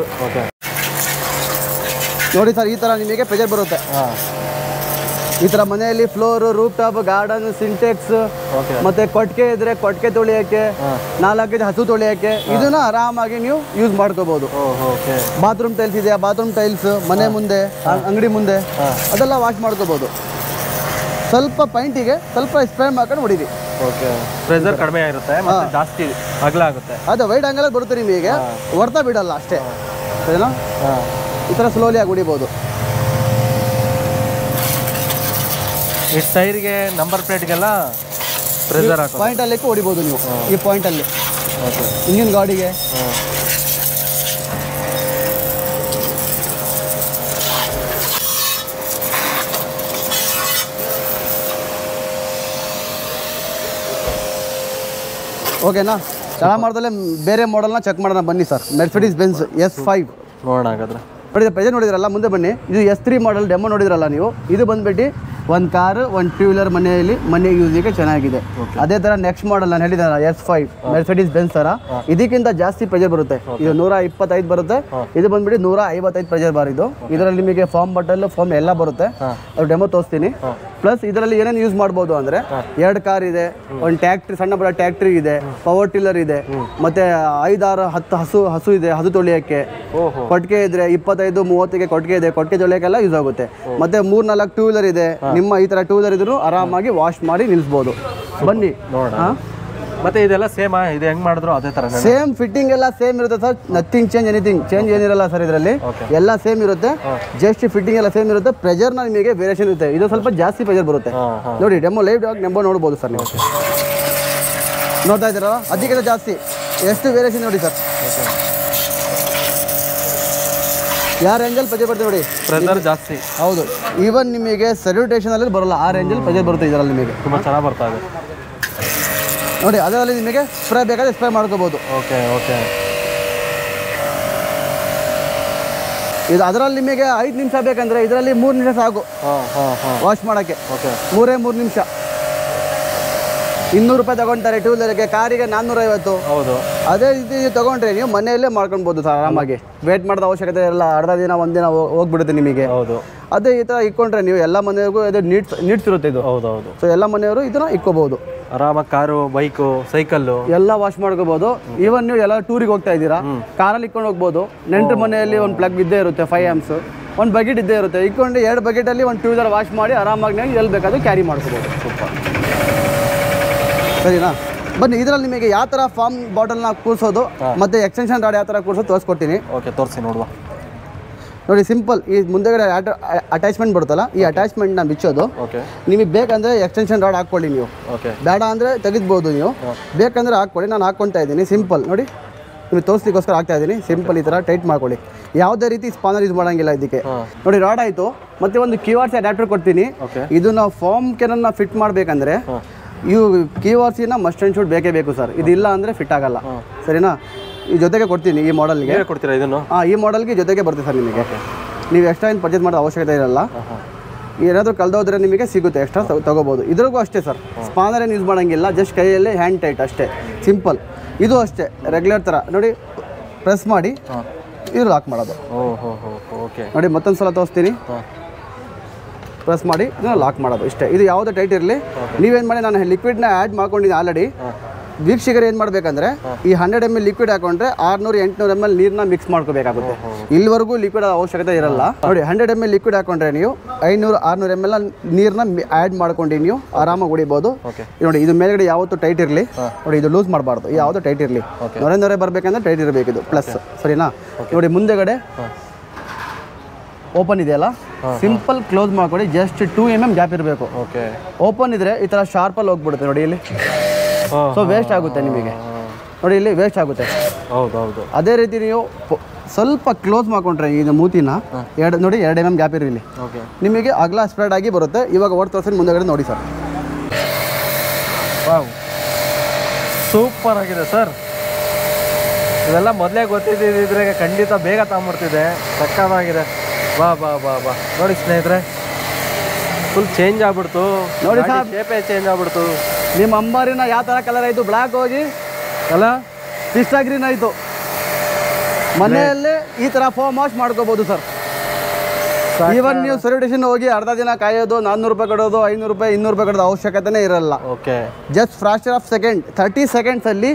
ನೋಡಿ ಸರ್. ಈ ಥರ ನಿಮಗೆ ಪ್ರೆಜರ್ ಬರುತ್ತೆ. ಈ ಥರ ಮನೆಯಲ್ಲಿ floor, roof top, garden, Sintex, ಮತ್ತೆ ಕೊಟ್ಟಿಗೆ ಇದ್ರೆ ಕೊಟ್ಟಿಗೆ ತೊಳಿಯೋಕ್ಕೆ, 4 ಹಸು ತೊಳಿಯೋಕ್ಕೆ ಇದನ್ನ ಆರಾಮಾಗಿ ನೀವು ಯೂಸ್ ಮಾಡ್ಕೋಬಹುದು. ಬಾತ್ರೂಮ್ ಟೈಲ್ಸ್ ಇದೆಯಾ, ಬಾತ್ರೂಮ್ ಟೈಲ್ಸ್, ಮನೆ ಮುಂದೆ, ಅಂಗಡಿ ಮುಂದೆ ಅದೆಲ್ಲ ವಾಶ್ ಮಾಡ್ಕೋಬಹುದು. ಸ್ವಲ್ಪ ಪೈಂಟಿಗೆ ಸ್ವಲ್ಪ ಸ್ಪ್ರೇ ಮಾಡ್ಕೊಂಡು ಹೊಡೀರಿ. ಓಕೆ, ಪ್ರೆಷರ್ ಕಡಿಮೆ ಇರುತ್ತೆ ಮತ್ತೆ ಜಾಸ್ತಿ ಅಗಲ ಆಗುತ್ತೆ. ಅದು ವೈಡ್ ಆಂಗಲ್ ಬರುತ್ತೆ ನಿಮಗೆ, ಹೊಡ್ತಾ ಬಿಡಲ್ಲ ಅಷ್ಟೇ, ಸರಿನಾ? ಈ ಥರ ಸ್ಲೋಲಿ ಆಗಿ ಹೊಡಿಬೋದು. ಈ ಟೈರ್ಗೆ ನಂಬರ್ ಪ್ಲೇಟ್ಗೆಲ್ಲ ಪ್ರೆಷರ್ ಹಾಕಿ ಪಾಯಿಂಟಲ್ಲಿ ಹೊಡಿಬೋದು ನೀವು, ಈ ಪಾಯಿಂಟಲ್ಲಿ. ಓಕೆ, ಇಂಜಿನ್ ಗಾಡಿಗೆ ಓಕೆನಾ? ಚಳ ಮಾಡ್ದಲ್ಲೇ ಬೇರೆ ಮಾಡೆಲ್ನ ಚೆಕ್ ಮಾಡೋಣ ಬನ್ನಿ ಸರ್. ಮೆರ್ಸಿಡಿಸ್ ಬೆನ್ಸ್ S5 ನೋಡೋಣ ಹಾಗಾದ್ರೆ. ನೋಡಿ ಪ್ರೆಸೆಂಟ್ ನೋಡಿದ್ರಲ್ಲ, ಮುಂದೆ ಬನ್ನಿ. ಇದು S3 ಮಾಡೆಲ್ ಡೆಮೋ ನೋಡಿದ್ರಲ್ಲ ನೀವು. ಇದು ಬಂದ್ಬಿಟ್ಟು ಒಂದು ಕಾರು, ಒಂದು ಟೂ ವೀಲರ್ ಮನೆ ಯೂಸಿಗೆ ಚೆನ್ನಾಗಿದೆ. ಅದೇ ಥರ ನೆಕ್ಸ್ಟ್ ಮಾಡೆಲ್ ನಾನು ಹೇಳಿದ S5 ಮೆರ್ಸಿಡಿಸ್ ಬೆನ್ಸ್ ಥರ ಇದಕ್ಕಿಂತ ಜಾಸ್ತಿ ಪ್ರೆಜರ್ ಬರುತ್ತೆ. ಇದು 125 ಬರುತ್ತೆ, ಇದು ಬಂದ್ಬಿಟ್ಟು 155 ಪ್ರೆಜರ್ ಬಾರ್. ಇದು ಇದರಲ್ಲಿ ನಿಮಗೆ ಫಾರ್ಮ್ ಬಟಲ್ ಫಾರ್ಮ್ ಎಲ್ಲ ಬರುತ್ತೆ. ಅದು ಡೆಮೋ ತೋರಿಸ್ತೀನಿ. ಪ್ಲಸ್ ಇದರಲ್ಲಿ ಏನೇನು ಯೂಸ್ ಮಾಡ್ಬೋದು ಅಂದರೆ 2 ಕಾರ್ ಇದೆ, ಒಂದು ಟ್ಯಾಕ್ಟ್ರಿ, ಸಣ್ಣ ಬಡ ಟ್ಯಾಕ್ಟ್ರಿ ಇದೆ, ಪವರ್ ಟಿಲ್ಲರ್ ಇದೆ, ಮತ್ತೆ 5-6 ಹಸು ಇದೆ, ಹಸು ತೊಳಿಯೋಕ್ಕೆ. ಕೊಟ್ಟಿಗೆ ಇದ್ರೆ 25-30ಗೆ ಕೊಟ್ಟಿಗೆ ಇದೆ, ಕೊಟ್ಟಿಗೆ ತೊಳಿಯೋಕ್ಕೆಲ್ಲ ಯೂಸ್ ಆಗುತ್ತೆ. ಮತ್ತೆ 3-4 ಟೂ ವೀಲರ್ ಇದೆ. ನಿಮ್ಮ ಈ ತರ ಟೂ ವೀಲರ್ ಇದ್ರು ಆರಾಮಾಗಿ ವಾಶ್ ಮಾಡಿ ನಿಲ್ಲಿಸಬಹುದು. ಬನ್ನಿ ನೋಡೋಣ. ಮತ್ತೆ ಇದೆಲ್ಲ ಸೇಮ್, ಇದು ಹೆಂಗ್ ಮಾಡಿದ್ರು ಅದೇ ತರ ಸೇಮ್ ಫಿಟ್ಟಿಂಗ್ ಎಲ್ಲ ಸೇಮ್ ಇರುತ್ತೆ ಸರ್. ನಥಿಂಗ್ ಚೇಂಜ್ ಏನಿರಲ್ಲ ಸರ್. ಇದರಲ್ಲಿ ಎಲ್ಲ ಸೇಮ್ ಇರುತ್ತೆ, ಜಸ್ಟ್ ಫಿಟ್ಟಿಂಗ್ ಎಲ್ಲ ಸೇಮ್ ಇರುತ್ತೆ. ಪ್ರೆಜರ್ ನಿಮಗೆ ವೇರಿಯೇಷನ್ ಇರುತ್ತೆ. ಇದು ಸ್ವಲ್ಪ ಜಾಸ್ತಿ ಪ್ರೆಜರ್ ಬರುತ್ತೆ. ನೋಡಿ ಡೆಮೋ ಲೈವ್ ಡೆಮೋ ನೋಡ್ಬೋದು ಸರ್ ನೀವು. ನೋಡ್ತಾ ಇದ್ದೀರಾ? ಅದಕ್ಕಿಂತ ಜಾಸ್ತಿ ಎಷ್ಟು ವೇರಿಯೇಷನ್ ನೋಡಿ ಸರ್. ಯಾವ ರೇಂಜಲ್ಲಿ ಪ್ರೆಜರ್ ಬರುತ್ತೆ ನೋಡಿ, ಪ್ರೆಜರ್ ಜಾಸ್ತಿ. ಹೌದು, ಈವನ್ ನಿಮಗೆ ಸಲ್ಯೂಟೇಷನ್ ಅಲ್ಲಿ ಬರೋಲ್ಲ, ಆ ರೇಂಜಲ್ಲಿ ಪ್ರೆಜರ್ ಬರುತ್ತೆ ಇದರಲ್ಲಿ ನಿಮಗೆ. ತುಂಬ ಚೆನ್ನಾಗಿ ಬರ್ತಾ ಇದೆ ನೋಡಿ. ಅದರಲ್ಲಿ ನಿಮಗೆ ಸ್ಪ್ರೇ ಬೇಕಾದ್ರೆ ಸ್ಪ್ರೇ ಮಾಡ್ಕೋಬಹುದು. Okay okay. ಇದು ಅದರಲ್ಲಿ ನಿಮಗೆ 5 ನಿಮಿಷ ಬೇಕಂದ್ರೆ ಇದರಲ್ಲಿ 3 ನಿಮಿಷ ಸಾಕು ವಾಶ್ ಮಾಡೋಕ್ಕೆ. ಓಕೆ, 3 ನಿಮಿಷ. 200 ರೂಪಾಯಿ ತಗೊಳ್ತಾರೆ ಟೂ ವೀಲರ್ಗೆ, ಕಾರಿಗೆ 450. ಹೌದು. ಅದೇ ರೀತಿ ನೀವು ತಗೊಂಡ್ರೆ ನೀವು ಮನೆಯಲ್ಲೇ ಮಾಡ್ಕೊಳ್ಬೋದು ಸರ್ ಆರಾಮಾಗಿ. ವೇಟ್ ಮಾಡೋದ ಅವಶ್ಯಕತೆ ಇಲ್ಲ, ಅರ್ಧ ದಿನ ಒಂದಿನ ಹೋಗ್ಬಿಡುತ್ತೆ ನಿಮಗೆ. ಹೌದು. ಅದೇ ಈ ಥರ ಇಟ್ಕೊಂಡ್ರೆ ನೀವು ಎಲ್ಲ ಮನೆಯವ್ರಿಗೂ ಇದು ನೀಡ್ಸ್ ಇರುತ್ತೆ ಇದು. ಹೌದೌದು. ಸೊ ಎಲ್ಲ ಮನೆಯವರು ಇದನ್ನ ಇಕ್ಕೋಬಹುದು ಆರಾಮಾಗಿ. ಕಾರು, ಬೈಕು, ಸೈಕಲ್ಲು ಎಲ್ಲ ವಾಶ್ ಮಾಡ್ಕೋಬಹುದು. ಈವನ್ ನೀವು ಎಲ್ಲ ಟೂರಿಗೆ ಹೋಗ್ತಾ ಇದ್ದೀರಾ, ಕಾರಲ್ಲಿ ಇಟ್ಕೊಂಡು ಹೋಗ್ಬೋದು. ನೆಂಟ್ರ ಮನೆಯಲ್ಲಿ ಒಂದು ಪ್ಲಗ್ ಇದ್ದೇ ಇರುತ್ತೆ, 5 amps, ಒಂದು ಬಕೆಟ್ ಇದ್ದೇ ಇರುತ್ತೆ. ಇಟ್ಕೊಂಡು 2 ಬಕೆಟಲ್ಲಿ ಒಂದು ಟೂ ವೀಲರ್ ವಾಶ್ ಮಾಡಿ ಆರಾಮಾಗಿ ನೀವು ಎಲ್ಲಿ ಬೇಕಾದ್ರೂ ಕ್ಯಾರಿ ಮಾಡ್ಕೋಬಹುದು. ಸೂಪರ್, ಸರಿನಾ? ಬನ್ನಿ, ಇದರಲ್ಲಿ ನಿಮಗೆ ಯಾವ ಥರ ಫಾರ್ಮ್ ಬಾಟಲ್ನ ಕೂರಿಸೋದು ಮತ್ತೆ ಎಕ್ಸ್ಟೆನ್ಷನ್ ರಾಡ್ ಯಾವ ಥರ ಕೂರಿಸೋದು ತೋರಿಸ್ಕೊಡ್ತೀನಿ. ಓಕೆ, ತೋರಿಸಿ ನೋಡುವ. ನೋಡಿ, ಸಿಂಪಲ್. ಈ ಮುಂದೆಗಡೆ ಅಟ್ಯಾಚ್ಮೆಂಟ್ ಬರುತ್ತಲ್ಲ, ಈ ಅಟ್ಯಾಚ್ಮೆಂಟ್ನ ಬಿಚ್ಚೋದು. ನಿಮಗೆ ಬೇಕಂದರೆ ಎಕ್ಸ್ಟೆನ್ಷನ್ ರಾಡ್ ಹಾಕ್ಕೊಳ್ಳಿ ನೀವು, ಬೇಡ ಅಂದರೆ ತೆಗೆದ್ಬೋದು ನೀವು. ಬೇಕಂದರೆ ಹಾಕ್ಕೊಳ್ಳಿ, ನಾನು ಹಾಕ್ಕೊಳ್ತಾ ಇದ್ದೀನಿ. ಸಿಂಪಲ್ ನೋಡಿ, ನಿಮಗೆ ತೋರಿಸ್ಲಿಕ್ಕೋಸ್ಕರ ಹಾಕ್ತಾ ಇದ್ದೀನಿ. ಸಿಂಪಲ್ ಈ ಥರ ಟೈಟ್ ಮಾಡ್ಕೊಳ್ಳಿ. ಯಾವುದೇ ರೀತಿ ಸ್ಪಾನರ್ ಯೂಸ್ ಮಾಡೋಂಗಿಲ್ಲ ಇದಕ್ಕೆ. ನೋಡಿ, ರಾಡ್ ಆಯಿತು. ಮತ್ತೆ ಒಂದು QRC ಅಡ್ಯಾಪ್ಟರ್ ಕೊಡ್ತೀನಿ. ಇದು ನಾವು ಫಾರ್ಮ್ ಕೆನನ್ನ ಫಿಟ್ ಮಾಡಬೇಕಂದ್ರೆ ಇವು QRCನ ಮಸ್ಟ್ ಆ್ಯಂಡ್ ಶುಡ್ ಬೇಕೇ ಬೇಕು ಸರ್. ಇದಿಲ್ಲ ಅಂದರೆ ಫಿಟ್ ಆಗಲ್ಲ, ಸರಿನಾ? ಈ ಜೊತೆಗೆ ಕೊಡ್ತೀನಿ. ಈ ಮಾಡೆಲ್ಗೆ ಕೊಡ್ತೀರಾ ಇದನ್ನು? ಈ ಮಾಡೆಲ್ಗೆ ಜೊತೆಗೆ ಬರುತ್ತೆ ಸರ್ ನಿಮಗೆ. ನೀವು ಎಕ್ಸ್ಟ್ರಾ ಏನು ಪರ್ಚೇಸ್ ಮಾಡೋ ಅವಶ್ಯಕತೆ ಇರಲ್ಲ. ಏನಾದರೂ ಕಳೆದೋದ್ರೆ ನಿಮಗೆ ಸಿಗುತ್ತೆ, ಎಕ್ಸ್ಟ್ರಾ ತೊಗೋಬೋದು. ಇದ್ರಿಗೂ ಅಷ್ಟೇ ಸರ್, ಸ್ಪಾನರ್ ಏನು ಯೂಸ್ ಮಾಡೋಂಗಿಲ್ಲ, ಜಸ್ಟ್ ಕೈಯಲ್ಲಿ ಹ್ಯಾಂಡ್ ಟೈಟ್ ಅಷ್ಟೇ, ಸಿಂಪಲ್. ಇದು ಅಷ್ಟೇ ರೆಗ್ಯುಲರ್ ಥರ ನೋಡಿ, ಪ್ರೆಸ್ ಮಾಡಿ ಇದು ಲಾಕ್ ಮಾಡೋದು. ಓಕೆ, ನೋಡಿ ಮತ್ತೊಂದು ಸಲ ತೋರಿಸ್ತೀನಿ. ಪ್ರೆಸ್ ಮಾಡಿ ಇದನ್ನು ಲಾಕ್ ಮಾಡೋದು ಇಷ್ಟೇ. ಇದು ಯಾವುದೇ ಟೈಟ್ ಇರಲಿ. ನೀವೇನು ಮಾಡಿ, ನಾನು ಲಿಕ್ವಿಡ್ನ ಆ್ಯಡ್ ಮಾಡ್ಕೊಂಡಿದ್ದೀನಿ ಆಲ್ರೆಡಿ. ವೀಕ್ಷಕರು ಏನು ಮಾಡಬೇಕಂದ್ರೆ, ಈ 100 ml ಲಿಕ್ವಿಡ್ ಹಾಕೊಂಡ್ರೆ 600-800 ml ನೀರನ್ನ ಮಿಕ್ಸ್ ಮಾಡ್ಕೋಬೇಕಾಗುತ್ತೆ. ಇಲ್ಲಿವರೆಗೂ ಲಿಕ್ವಿಡ್ ಅವಶ್ಯಕತೆ ಇರಲ್ಲ. ನೋಡಿ, 100 ml ಲಿಕ್ವಿಡ್ ಹಾಕೊಂಡ್ರೆ ನೀವು 500-600 ml ನೀರನ್ನ ಆ್ಯಡ್ ಮಾಡ್ಕೊಂಡು ನೀವು ಆರಾಮಾಗಿ ಹೊಡಿಬೋದು. ನೋಡಿ, ಇದು ಮೇಲ್ಗಡೆ ಯಾವತ್ತೂ ಟೈಟ್ ಇರಲಿ. ನೋಡಿ, ಇದು ಲೂಸ್ ಮಾಡಬಾರ್ದು, ಯಾವುದು ಟೈಟ್ ಇರಲಿ. ನೊರೆ ಬರಬೇಕಂದ್ರೆ ಟೈಟ್ ಇರಬೇಕು ಇದು, ಪ್ಲಸ್, ಸರಿನಾ? ನೋಡಿ, ಮುಂದೆಗಡೆ ಓಪನ್ ಇದೆಯಲ್ಲ, ಸಿಂಪಲ್ ಕ್ಲೋಸ್ ಮಾಡ್ಕೊಳ್ಳಿ. ಜಸ್ಟ್ 2 mm ಗ್ಯಾಪ್ ಇರಬೇಕು. ಓಪನ್ ಇದ್ರೆ ಈ ಥರ ಶಾರ್ಪಲ್ಲಿ ಹೋಗ್ಬಿಡುತ್ತೆ. ನೋಡಿ, ಇಲ್ಲಿ ಸೊ ವೇಸ್ಟ್ ಆಗುತ್ತೆ ನಿಮಗೆ. ನೋಡಿ, ಇಲ್ಲಿ ವೇಸ್ಟ್ ಆಗುತ್ತೆ. ಹೌದೌದು. ಅದೇ ರೀತಿ ನೀವು ಸ್ವಲ್ಪ ಕ್ಲೋಸ್ ಮಾಡ್ಕೊಂಡ್ರೆ ಇದು ಮೂತಿನ ನೋಡಿ 2 mm ಗ್ಯಾಪ್ ಇರಲಿ, ನಿಮಗೆ ಅಗಲ ಸ್ಪ್ರೆಡ್ ಆಗಿ ಬರುತ್ತೆ. ಇವಾಗ ಓಡ್ ತೋರಿಸಿ ಮುಂದೆಗಡೆ ನೋಡಿ ಸರ್. ಸೂಪರ್ ಆಗಿದೆ ಸರ್. ಇವೆಲ್ಲ ಮೊದಲೇ ಗೊತ್ತಿದ್ದಿದ್ರೆ ಖಂಡಿತ ಬೇಗ ತಗೊಂಡ್ಬಿಡ್ತಿದೆ. ಸಕ್ಕತ್ತಾಗಿದೆ. ಬಾ ಬಾ ಬಾ ಬಾ ನೋಡಿ ಸ್ನೇಹಿತರೆ, ಫುಲ್ ಚೇಂಜ್ ಆಗ್ಬಿಡ್ತು. ನೋಡಿ ಸರ್, ಶೇಪೇ ಚೇಂಜ್ ಆಗ್ಬಿಡ್ತು. ನಿಮ್ಮ ಅಂಬಾರಿನ ಯಾವ ಥರ ಕಲರ್ ಆಯಿತು, ಬ್ಲ್ಯಾಕ್ ಹೋಗಿ ಅಲ್ಲ ಪಿಸ್ಟಾ ಗ್ರೀನ್ ಆಯಿತು. ಮನೆಯಲ್ಲೇ ಈ ಥರ ಫಾರ್ಮ್ ವಾಶ್ ಮಾಡ್ಕೋಬೋದು ಸರ್. ಈವನ್ ನೀವು ಸರ್ವಿಟೇಷನ್ ಹೋಗಿ ಅರ್ಧ ದಿನ ಕಾಯೋದು, 400 ರೂಪಾಯಿ ಕೊಡೋದು, 500 ರೂಪಾಯಿ, 200 ರೂಪಾಯಿ ಕೊಡೋದು ಅವಶ್ಯಕತೆನೇ ಇರಲ್ಲ. ಜಸ್ಟ್ ಫ್ರಾಕ್ಷನ್ ಆಫ್ ಸೆಕೆಂಡ್, 30 ಸೆಕೆಂಡ್ಸಲ್ಲಿ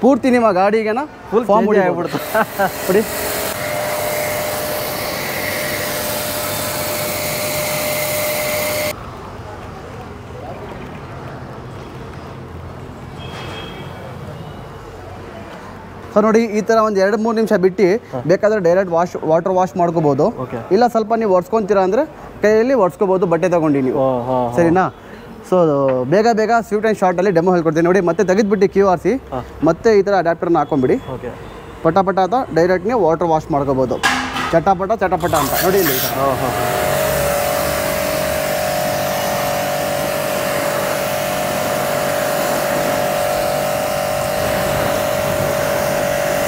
ಪೂರ್ತಿ ನಿಮ್ಮ ಗಾಡಿಗೆನ ಫುಲ್ ಫಾರ್ಮ್ ಆಗ್ಬಿಡ್ತು. ನೋಡಿ, ಸರ್ ನೋಡಿ ಈ ಥರ ಒಂದು 2-3 ನಿಮಿಷ ಬಿಟ್ಟು ಬೇಕಾದರೆ ಡೈರೆಕ್ಟ್ ವಾಟರ್ ವಾಶ್ ಮಾಡ್ಕೋಬೋದು. ಇಲ್ಲ ಸ್ವಲ್ಪ ನೀವು ಒರೆಸ್ಕೊತೀರಾ ಅಂದರೆ ಕೈಯಲ್ಲಿ ಒರೆಸ್ಕೋಬೋದು ಬಟ್ಟೆ ತೊಗೊಂಡು ನೀವು, ಸರಿನಾ? ಸೊ ಬೇಗ ಬೇಗ ಸ್ವೀಟ್ ಆ್ಯಂಡ್ ಶಾರ್ಟಲ್ಲಿ ಡೆಮೋ ಹೇಳ್ಕೊಡ್ತೀನಿ ನೋಡಿ. ಮತ್ತೆ ತೆಗೆದುಬಿಟ್ಟು QR ಮತ್ತೆ ಈ ಥರ ಅಡ್ಯಾಪ್ಟರ್ನ ಹಾಕೊಂಬಿಡಿ. ಪಟ ಅಂತ ಡೈರೆಕ್ಟ್ ನೀವು ವಾಟರ್ ವಾಶ್ ಮಾಡ್ಕೋಬೋದು. ಚಟಪಟ ಅಂತ ನೋಡಿ ಇಲ್ಲಿ.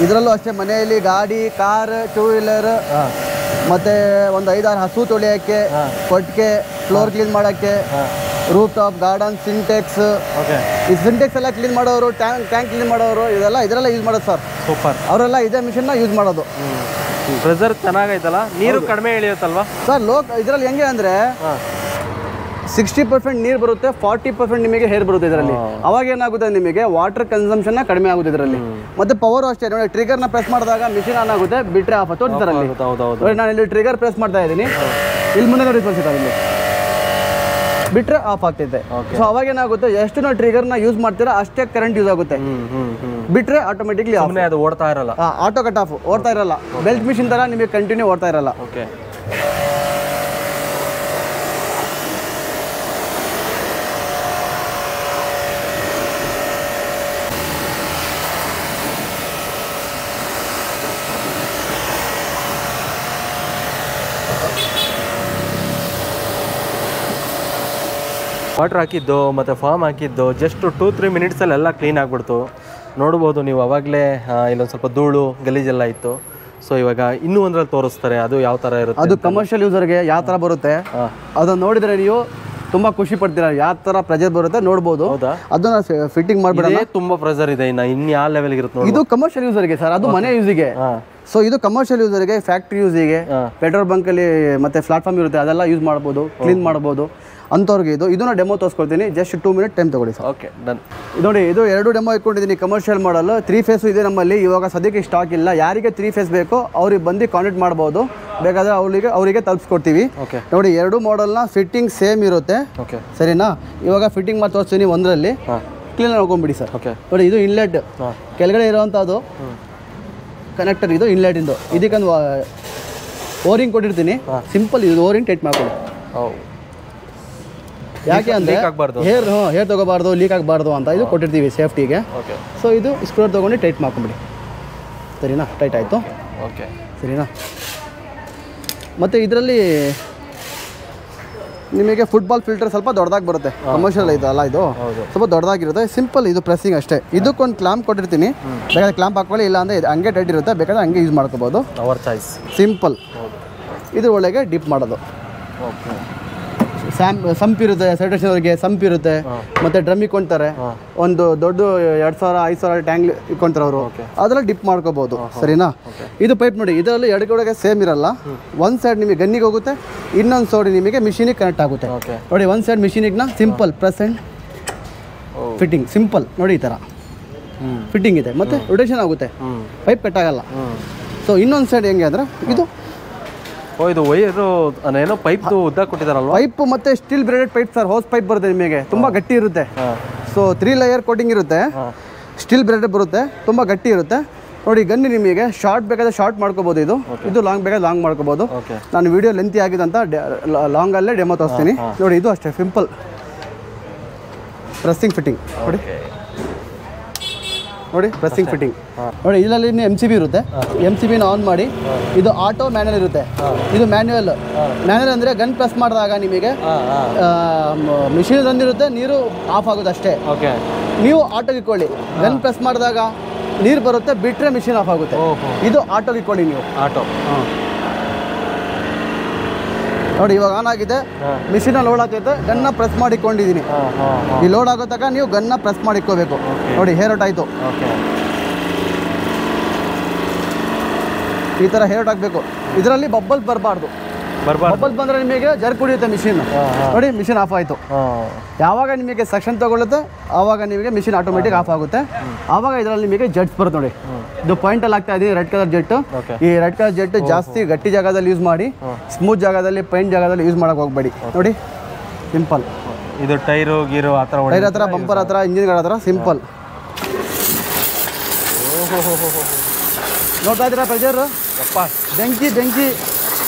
ಇದರಲ್ಲೂ ಅಷ್ಟೇ ಮನೆಯಲ್ಲಿ ಗಾಡಿ, ಕಾರ್, 2 ವೀಲರ್ ಮತ್ತು ಒಂದು 5-6 ಹಸು ತೊಳೆಯೋಕ್ಕೆ, ಕೊಟ್ಟಿಗೆ, ಫ್ಲೋರ್ ಕ್ಲೀನ್ ಮಾಡೋಕ್ಕೆ, ರೂಫ್ ಟಾಪ್, ಗಾರ್ಡನ್, ಸಿಂಟೆಕ್ಸ್, ಈ ಸಿಂಟೆಕ್ಸ್ ಎಲ್ಲ ಕ್ಲೀನ್ ಮಾಡೋರು, ಟ್ಯಾಂಕ್ ಕ್ಲೀನ್ ಮಾಡೋರು ಇದೆಲ್ಲ ಯೂಸ್ ಮಾಡೋದು ಸರ್. ಸೂಪರ್. ಅವರೆಲ್ಲ ಇದೇ ಮಿಷನ್ನ ಯೂಸ್ ಮಾಡೋದು. ಪ್ರೆಷರ್ ಚೆನ್ನಾಗೈತಲ್ಲ, ನೀರು ಕಡಿಮೆ ಇಳಿಯುತ್ತಲ್ವಾ ಸರ್? ಇದರಲ್ಲಿ ಹೆಂಗೆ ಅಂದರೆ 60% ನೀರು ಬರುತ್ತೆ, 40% ನಿಮಗೆ ಹೇರ್ ಬರುತ್ತೆ ಇದರಲ್ಲಿ. ಅವಾಗ ಏನಾಗುತ್ತೆ ನಿಮಗೆ ವಾಟರ್ ಕನ್ಸಂಪ್ಷನ್ ಕಡಿಮೆ ಆಗುತ್ತೆ ಇದರಲ್ಲಿ. ಮತ್ತೆ ಪವರ್ ಅಷ್ಟೇ ನೋಡಿ, ಟ್ರಿಗರ್ನ ಪ್ರೆಸ್ ಮಾಡಿದಾಗ ಮಿಷಿನ್ ಆನ್ ಆಗುತ್ತೆ, ಬಿಟ್ಟರೆ ಆಫ್ ತೋರಿಸ್ತಾರೆ. ನೋಡಿ ನಾನು ಇಲ್ಲಿ ಟ್ರಿಗರ್ ಪ್ರೆಸ್ ಮಾಡ್ತಾ ಇದ್ದೀನಿ, ಇಲ್ಲಿ ಮುಂದೆ ನೋಡಿ ತೋರಿಸ್ತಾರೆ, ಇಲ್ಲಿ ಬಿಟ್ಟರೆ ಆಫ್ ಆಗ್ತೈತೆ. ಸೊ ಅವಾಗ ಏನಾಗುತ್ತೆ, ಎಷ್ಟು ನಾವು ಟ್ರಿಗರ್ನ ಯೂಸ್ ಮಾಡ್ತೀರಾ ಅಷ್ಟೇ ಕರೆಂಟ್ ಯೂಸ್ ಆಗುತ್ತೆ, ಬಿಟ್ಟರೆ ಆಟೋಮೆಟಿಕ್ಲಿ ಅದು ಓಡ್ತಾ ಇರಲ್ಲ, ಆಟೋ ಕಟ್ ಆಫ್ ಓಡ್ತಾ ಇರಲ್ಲ. ಬೆಲ್ಟ್ ಮಿಷಿನ್ ಥರ ನಿಮಗೆ ಕಂಟಿನ್ಯೂ ಓಡ್ತಾ ಇರಲ್ಲ. ಓಕೆ. ವಾಟ್ರ್ ಹಾಕಿದ್ದು ಮತ್ತು ಫಾರ್ಮ್ ಹಾಕಿದ್ದು ಜಸ್ಟ್ 2-3 ಮಿನಿಟ್ಸಲ್ಲಿ ಎಲ್ಲ ಕ್ಲೀನ್ ಆಗಿಬಿಡ್ತು. ನೋಡ್ಬೋದು ನೀವು, ಅವಾಗಲೇ ಇಲ್ಲೊಂದು ಸ್ವಲ್ಪ ಧೂಳು ಗಲೀಜೆಲ್ಲ ಇತ್ತು. ಸೊ ಇವಾಗ ಇನ್ನೂ ಒಂದ್ರಲ್ಲಿ ತೋರಿಸ್ತಾರೆ, ಅದು ಯಾವ ಥರ ಇರುತ್ತೆ. ಅದು ಕಮರ್ಷಿಯಲ್ ಯೂಸರ್ಗೆ ಯಾವ ಥರ ಬರುತ್ತೆ ಅದನ್ನು ನೋಡಿದರೆ ನೀವು ತುಂಬ ಖುಷಿ ಪಡ್ತೀರಾ. ಯಾವ ಥರ ಪ್ರೆಜರ್ ಬರುತ್ತೆ ನೋಡ್ಬೋದು. ಅದನ್ನ ಫಿಟ್ಟಿಂಗ್ ಮಾಡಿಬಿಡೋಣ. ತುಂಬ ಪ್ರೆಜರ್ ಇದೆ, ಇನ್ನು ಯಾವ ಲೆವೆಲ್ಗೆ ಇರುತ್ತೆ. ಇದು ಕಮರ್ಷಿಯಲ್ ಯೂಸರ್ಗೆ ಸರ್, ಅದು ಮನೆ ಯೂಸಿಗೆ. ಸೊ ಇದು ಕಮರ್ಷಿಯಲ್ ಯೂಸರ್ಗೆ, ಫ್ಯಾಕ್ಟ್ರಿ ಯೂಸಿಗೆ, ಪೆಟ್ರೋಲ್ ಬಂಕಲ್ಲಿ ಮತ್ತು ಪ್ಲಾಟ್ಫಾರ್ಮ್ ಇರುತ್ತೆ ಅದೆಲ್ಲ ಯೂಸ್ ಮಾಡ್ಬೋದು, ಕ್ಲೀನ್ ಮಾಡ್ಬೋದು ಅಂಥವ್ರಿಗೆ. ಇದನ್ನ ಡೆಮೋ ತೋರಿಸ್ಕೊಡ್ತೀನಿ, ಜಸ್ಟ್ 2 ಮಿನಿಟ್ ಟೈಮ್ ತೊಗೊಳ್ಳಿ ಸರ್. Okay, done. ನೋಡಿ ಇದು 2 ಡೆಮೋ ಇಟ್ಕೊಂಡಿದ್ದೀನಿ, ಕಮರ್ಷಿಯಲ್ ಮಾಡಲ್ 3 ಫೇಸು ಇದೆ ನಮ್ಮಲ್ಲಿ. ಇವಾಗ ಸದ್ಯಕ್ಕೆ ಸ್ಟಾಕ್ ಇಲ್ಲ. ಯಾರಿಗೆ 3 ಫೇಸ್ ಬೇಕೋ ಅವ್ರಿಗೆ ಬಂದು ಕಾಂಟ್ಯಾಕ್ಟ್ ಮಾಡ್ಬೋದು, ಬೇಕಾದರೆ ಅವರಿಗೆ ತಲುಪಿಸ್ಕೊಡ್ತೀವಿ. ನೋಡಿ 2 ಮಾಡಲ್ನ ಫಿಟ್ಟಿಂಗ್ ಸೇಮ್ ಇರುತ್ತೆ, ಸರಿನಾ? ಇವಾಗ ಫಿಟ್ಟಿಂಗ್ ಮಾಡಿ ತೋರಿಸ್ತೀನಿ. ಒಂದರಲ್ಲಿ ಕ್ಲೀನ್ ನೋಡ್ಕೊಂಬಿಡಿ ಸರ್. ನೋಡಿ ಇದು ಇನ್ಲೆಟ್, ಕೆಳಗಡೆ ಇರೋವಂಥದ್ದು ಕನೆಕ್ಟರ್, ಇದು ಇನ್ಲೆಟ್ ಇಂದು. ಇದಕ್ಕೊಂದು ಓರಿಂಗ್ ಕೊಟ್ಟಿರ್ತೀನಿ, ಸಿಂಪಲ್ ಇದು ಓರಿಂಗ್ ಟೈಟ್ ಮಾಡ್ಕೊಳ್ಳಿ. ಯಾಕೆ ಅಂದರೆ ಹೇರ್ ತೊಗೋಬಾರ್ದು, ಲೀಕ್ ಆಗಬಾರ್ದು ಅಂತ ಇದು ಕೊಟ್ಟಿರ್ತೀವಿ ಸೇಫ್ಟಿಗೆ. ಸೊ ಇದು ಸ್ಕ್ರೂ ತೊಗೊಂಡು ಟೈಟ್ ಮಾಡ್ಕೊಂಬಿಡಿ, ಸರಿನಾ? ಟೈಟ್ ಆಯಿತು, ಓಕೆ, ಸರಿನಾ? ಮತ್ತು ಇದರಲ್ಲಿ ನಿಮಗೆ ಫುಟ್ಬಾಲ್ ಫಿಲ್ಟರ್ ಸ್ವಲ್ಪ ದೊಡ್ಡದಾಗಿ ಬರುತ್ತೆ, ಕಮರ್ಷಿಯಲ್ ಇದು ಅಲ್ಲ, ಇದು ಸ್ವಲ್ಪ ದೊಡ್ಡದಾಗಿರುತ್ತೆ. ಸಿಂಪಲ್ ಇದು ಪ್ರೆಸ್ಸಿಂಗ್ ಅಷ್ಟೇ. ಇದಕ್ಕೊಂದು ಕ್ಲಾಂಪ್ ಕೊಟ್ಟಿರ್ತೀನಿ, ಬೇಕಾದ್ರೆ ಕ್ಲಾಂಪ್ ಹಾಕೊಳ್ಳಿ, ಇಲ್ಲ ಅಂದರೆ ಹಂಗೆ ಟೈಟ್ ಇರುತ್ತೆ, ಬೇಕಾದ್ರೆ ಹಂಗೆ ಯೂಸ್ ಮಾಡ್ಕೋಬೋದು. ಅವರ್ ಚಾಯ್ಸ್. ಸಿಂಪಲ್. ಇದ್ರ ಒಳಗೆ ಡಿಪ್ ಮಾಡೋದು. ಸಂಪ್ ಇರುತ್ತೆ, ಸ್ಯಾನಿಟೈಸರ್ಗೆ ಸಂಪ್ ಇರುತ್ತೆ, ಮತ್ತು ಡ್ರಮ್ ಇಕ್ಕೊಂತಾರೆ. ಒಂದು ದೊಡ್ಡ 2000-5000 ಟ್ಯಾಂಕ್ ಇಕ್ಕೊಂತಾರೆ ಅವರು, ಅದರಲ್ಲಿ ಡಿಪ್ ಮಾಡ್ಕೋಬೋದು, ಸರಿನಾ? ಇದು ಪೈಪ್ ನೋಡಿ, ಇದರಲ್ಲಿ ಎಡಗಡೆಗೆ ಸೇಮ್ ಇರಲ್ಲ. ಒಂದು ಸೈಡ್ ನಿಮಗೆ ಗನ್ನಿಗೆ ಹೋಗುತ್ತೆ, ಇನ್ನೊಂದು ಸೈಡ್ ನಿಮಗೆ ಮಿಷಿನಿಗೆ ಕನೆಕ್ಟ್ ಆಗುತ್ತೆ. ನೋಡಿ ಒಂದು ಸೈಡ್ ಮಿಷಿನಿಗೆ simple press and fitting, simple ನೋಡಿ ಈ ಥರ ಫಿಟ್ಟಿಂಗ್ ಇದೆ, ಮತ್ತು ರೊಟೇಷನ್ ಆಗುತ್ತೆ, ಪೈಪ್ ಕಟ್ ಆಗಲ್ಲ. ಸೊ ಇನ್ನೊಂದು ಸೈಡ್ ಹೆಂಗೆ ಅಂದರೆ ಇದು ಇದು ವೈರು ಏನೋ ಪೈಪ್ದು ಉದ್ದ ಕೊಟ್ಟಿದ್ದಾರಲ್ವ? ಪೈಪ್ ಮತ್ತು steel braided pipe sir, hose pipe ಬರುತ್ತೆ ನಿಮಗೆ, ತುಂಬ ಗಟ್ಟಿ ಇರುತ್ತೆ. ಸೊ 3 ಲೇಯರ್ ಕೋಟಿಂಗ್ ಇರುತ್ತೆ, ಸ್ಟೀಲ್ ಬ್ರೇಡೆಡ್ ಬರುತ್ತೆ, ತುಂಬ ಗಟ್ಟಿ ಇರುತ್ತೆ. ನೋಡಿ ಗನ್ನಿ ನಿಮಗೆ ಶಾರ್ಟ್ ಬೇಕಾದ್ರೆ ಶಾರ್ಟ್ ಮಾಡ್ಕೋಬೋದು, ಇದು ಲಾಂಗ್ ಬೇಕಾದ್ರೆ ಲಾಂಗ್ ಮಾಡ್ಕೋಬೋದು. ನಾನು ವಿಡಿಯೋ ಲೆಂತಿ ಆಗಿದೆ ಅಂತ ಲಾಂಗಲ್ಲೇ ಡೆಮೋ ತೋರಿಸ್ತೀನಿ. ನೋಡಿ ಇದು ಅಷ್ಟೇ ಸಿಂಪಲ್ ಪ್ರೆಸ್ಸಿಂಗ್ ಫಿಟ್ಟಿಂಗ್. ನೋಡಿ ಪ್ರೆಸ್ಸಿಂಗ್ ಫಿಟ್ಟಿಂಗ್. ನೋಡಿ ಇದರಲ್ಲಿ MCB ಇರುತ್ತೆ, MCBನ ಆನ್ ಮಾಡಿ. ಇದು ಆಟೋ ಮ್ಯಾನ್ಯಲ್ ಇರುತ್ತೆ, ಇದು ಮ್ಯಾನ್ಯುವಲ್. ಅಂದರೆ ಗನ್ ಪ್ರೆಸ್ ಮಾಡಿದಾಗ ನಿಮಗೆ ಮಿಷಿನ್ ರನ್ ಇರುತ್ತೆ, ನೀರು ಆಫ್ ಆಗೋದು ಅಷ್ಟೇ. ನೀವು ಆಟೋಗೆ ಇಟ್ಕೊಳ್ಳಿ, ಗನ್ ಪ್ರೆಸ್ ಮಾಡಿದಾಗ ನೀರು ಬರುತ್ತೆ, ಬಿಟ್ಟರೆ ಮಿಷಿನ್ ಆಫ್ ಆಗುತ್ತೆ. ಇದು ಆಟೋಗೆ ಇಟ್ಕೊಳ್ಳಿ ನೀವು, ಆಟೋ. ನೋಡಿ ಇವಾಗ ಆನ್ ಆಗಿದೆ, ಮಿಷಿನ ಲೋಡ್ ಆಗ್ತೈತೆ, ಗನ್ನ ಪ್ರೆಸ್ ಮಾಡಿಕೊಂಡಿದ್ದೀನಿ. ಈ ಲೋಡ್ ಆಗೋ ತನಕ ನೀವು ಗನ್ನ ಪ್ರೆಸ್ ಮಾಡಿಕೋಬೇಕು. ನೋಡಿ ಹೇರ್ ಔಟ್ ಆಯಿತು, ಈ ಥರ ಹೇರ್ ಔಟ್ ಆಗಬೇಕು. ಇದರಲ್ಲಿ ಬಬ್ಬಲ್ಸ್ ಬರಬಾರ್ದು, ಬಬ್ಬಲ್ಸ್ ಬಂದರೆ ನಿಮಗೆ ಜರ್ಕ್ ಕುಡಿಯುತ್ತೆ ಮಿಷಿನ್. ನೋಡಿ ಮಿಷಿನ್ ಆಫ್ ಆಯಿತು. ಯಾವಾಗ ನಿಮಗೆ ಸೆಕ್ಷನ್ ತಗೊಳ್ಳುತ್ತೆ ಆವಾಗ ನಿಮಗೆ ಮಿಷಿನ್ ಆಟೋಮೆಟಿಕ್ ಆಫ್ ಆಗುತ್ತೆ. ಆವಾಗ ಇದರಲ್ಲಿ ನಿಮಗೆ ಜೆಟ್ಸ್ ಬರುತ್ತೆ. ನೋಡಿ ಇದು ಪಾಯಿಂಟಲ್ಲಿ ಆಗ್ತಾ ಇದೆ, ರೆಡ್ ಕಲರ್ ಜೆಟ್. ಈ ರೆಡ್ ಕಲರ್ ಜೆಟ್ ಜಾಸ್ತಿ ಗಟ್ಟಿ ಜಾಗದಲ್ಲಿ ಯೂಸ್ ಮಾಡಿ, ಸ್ಮೂತ್ ಜಾಗದಲ್ಲಿ, ಪೈಂಟ್ ಜಾಗದಲ್ಲಿ ಯೂಸ್ ಮಾಡೋಕೆ ಹೋಗಬೇಡಿ. ನೋಡಿ ಸಿಂಪಲ್. ಇದು ಟೈರ್ ಹತ್ರ ಬಂಪರ್ ಹತ್ರ, ಇಂಜಿನ್ಗಳ ಹತ್ರ ಸಿಂಪಲ್. ನೋಡ್ತಾ ಇದ್ದೀರಾ ಪ್ರೆಷರು ಅಪ್ಪ ಬೆಂಕಿ ಬೆಂಕಿ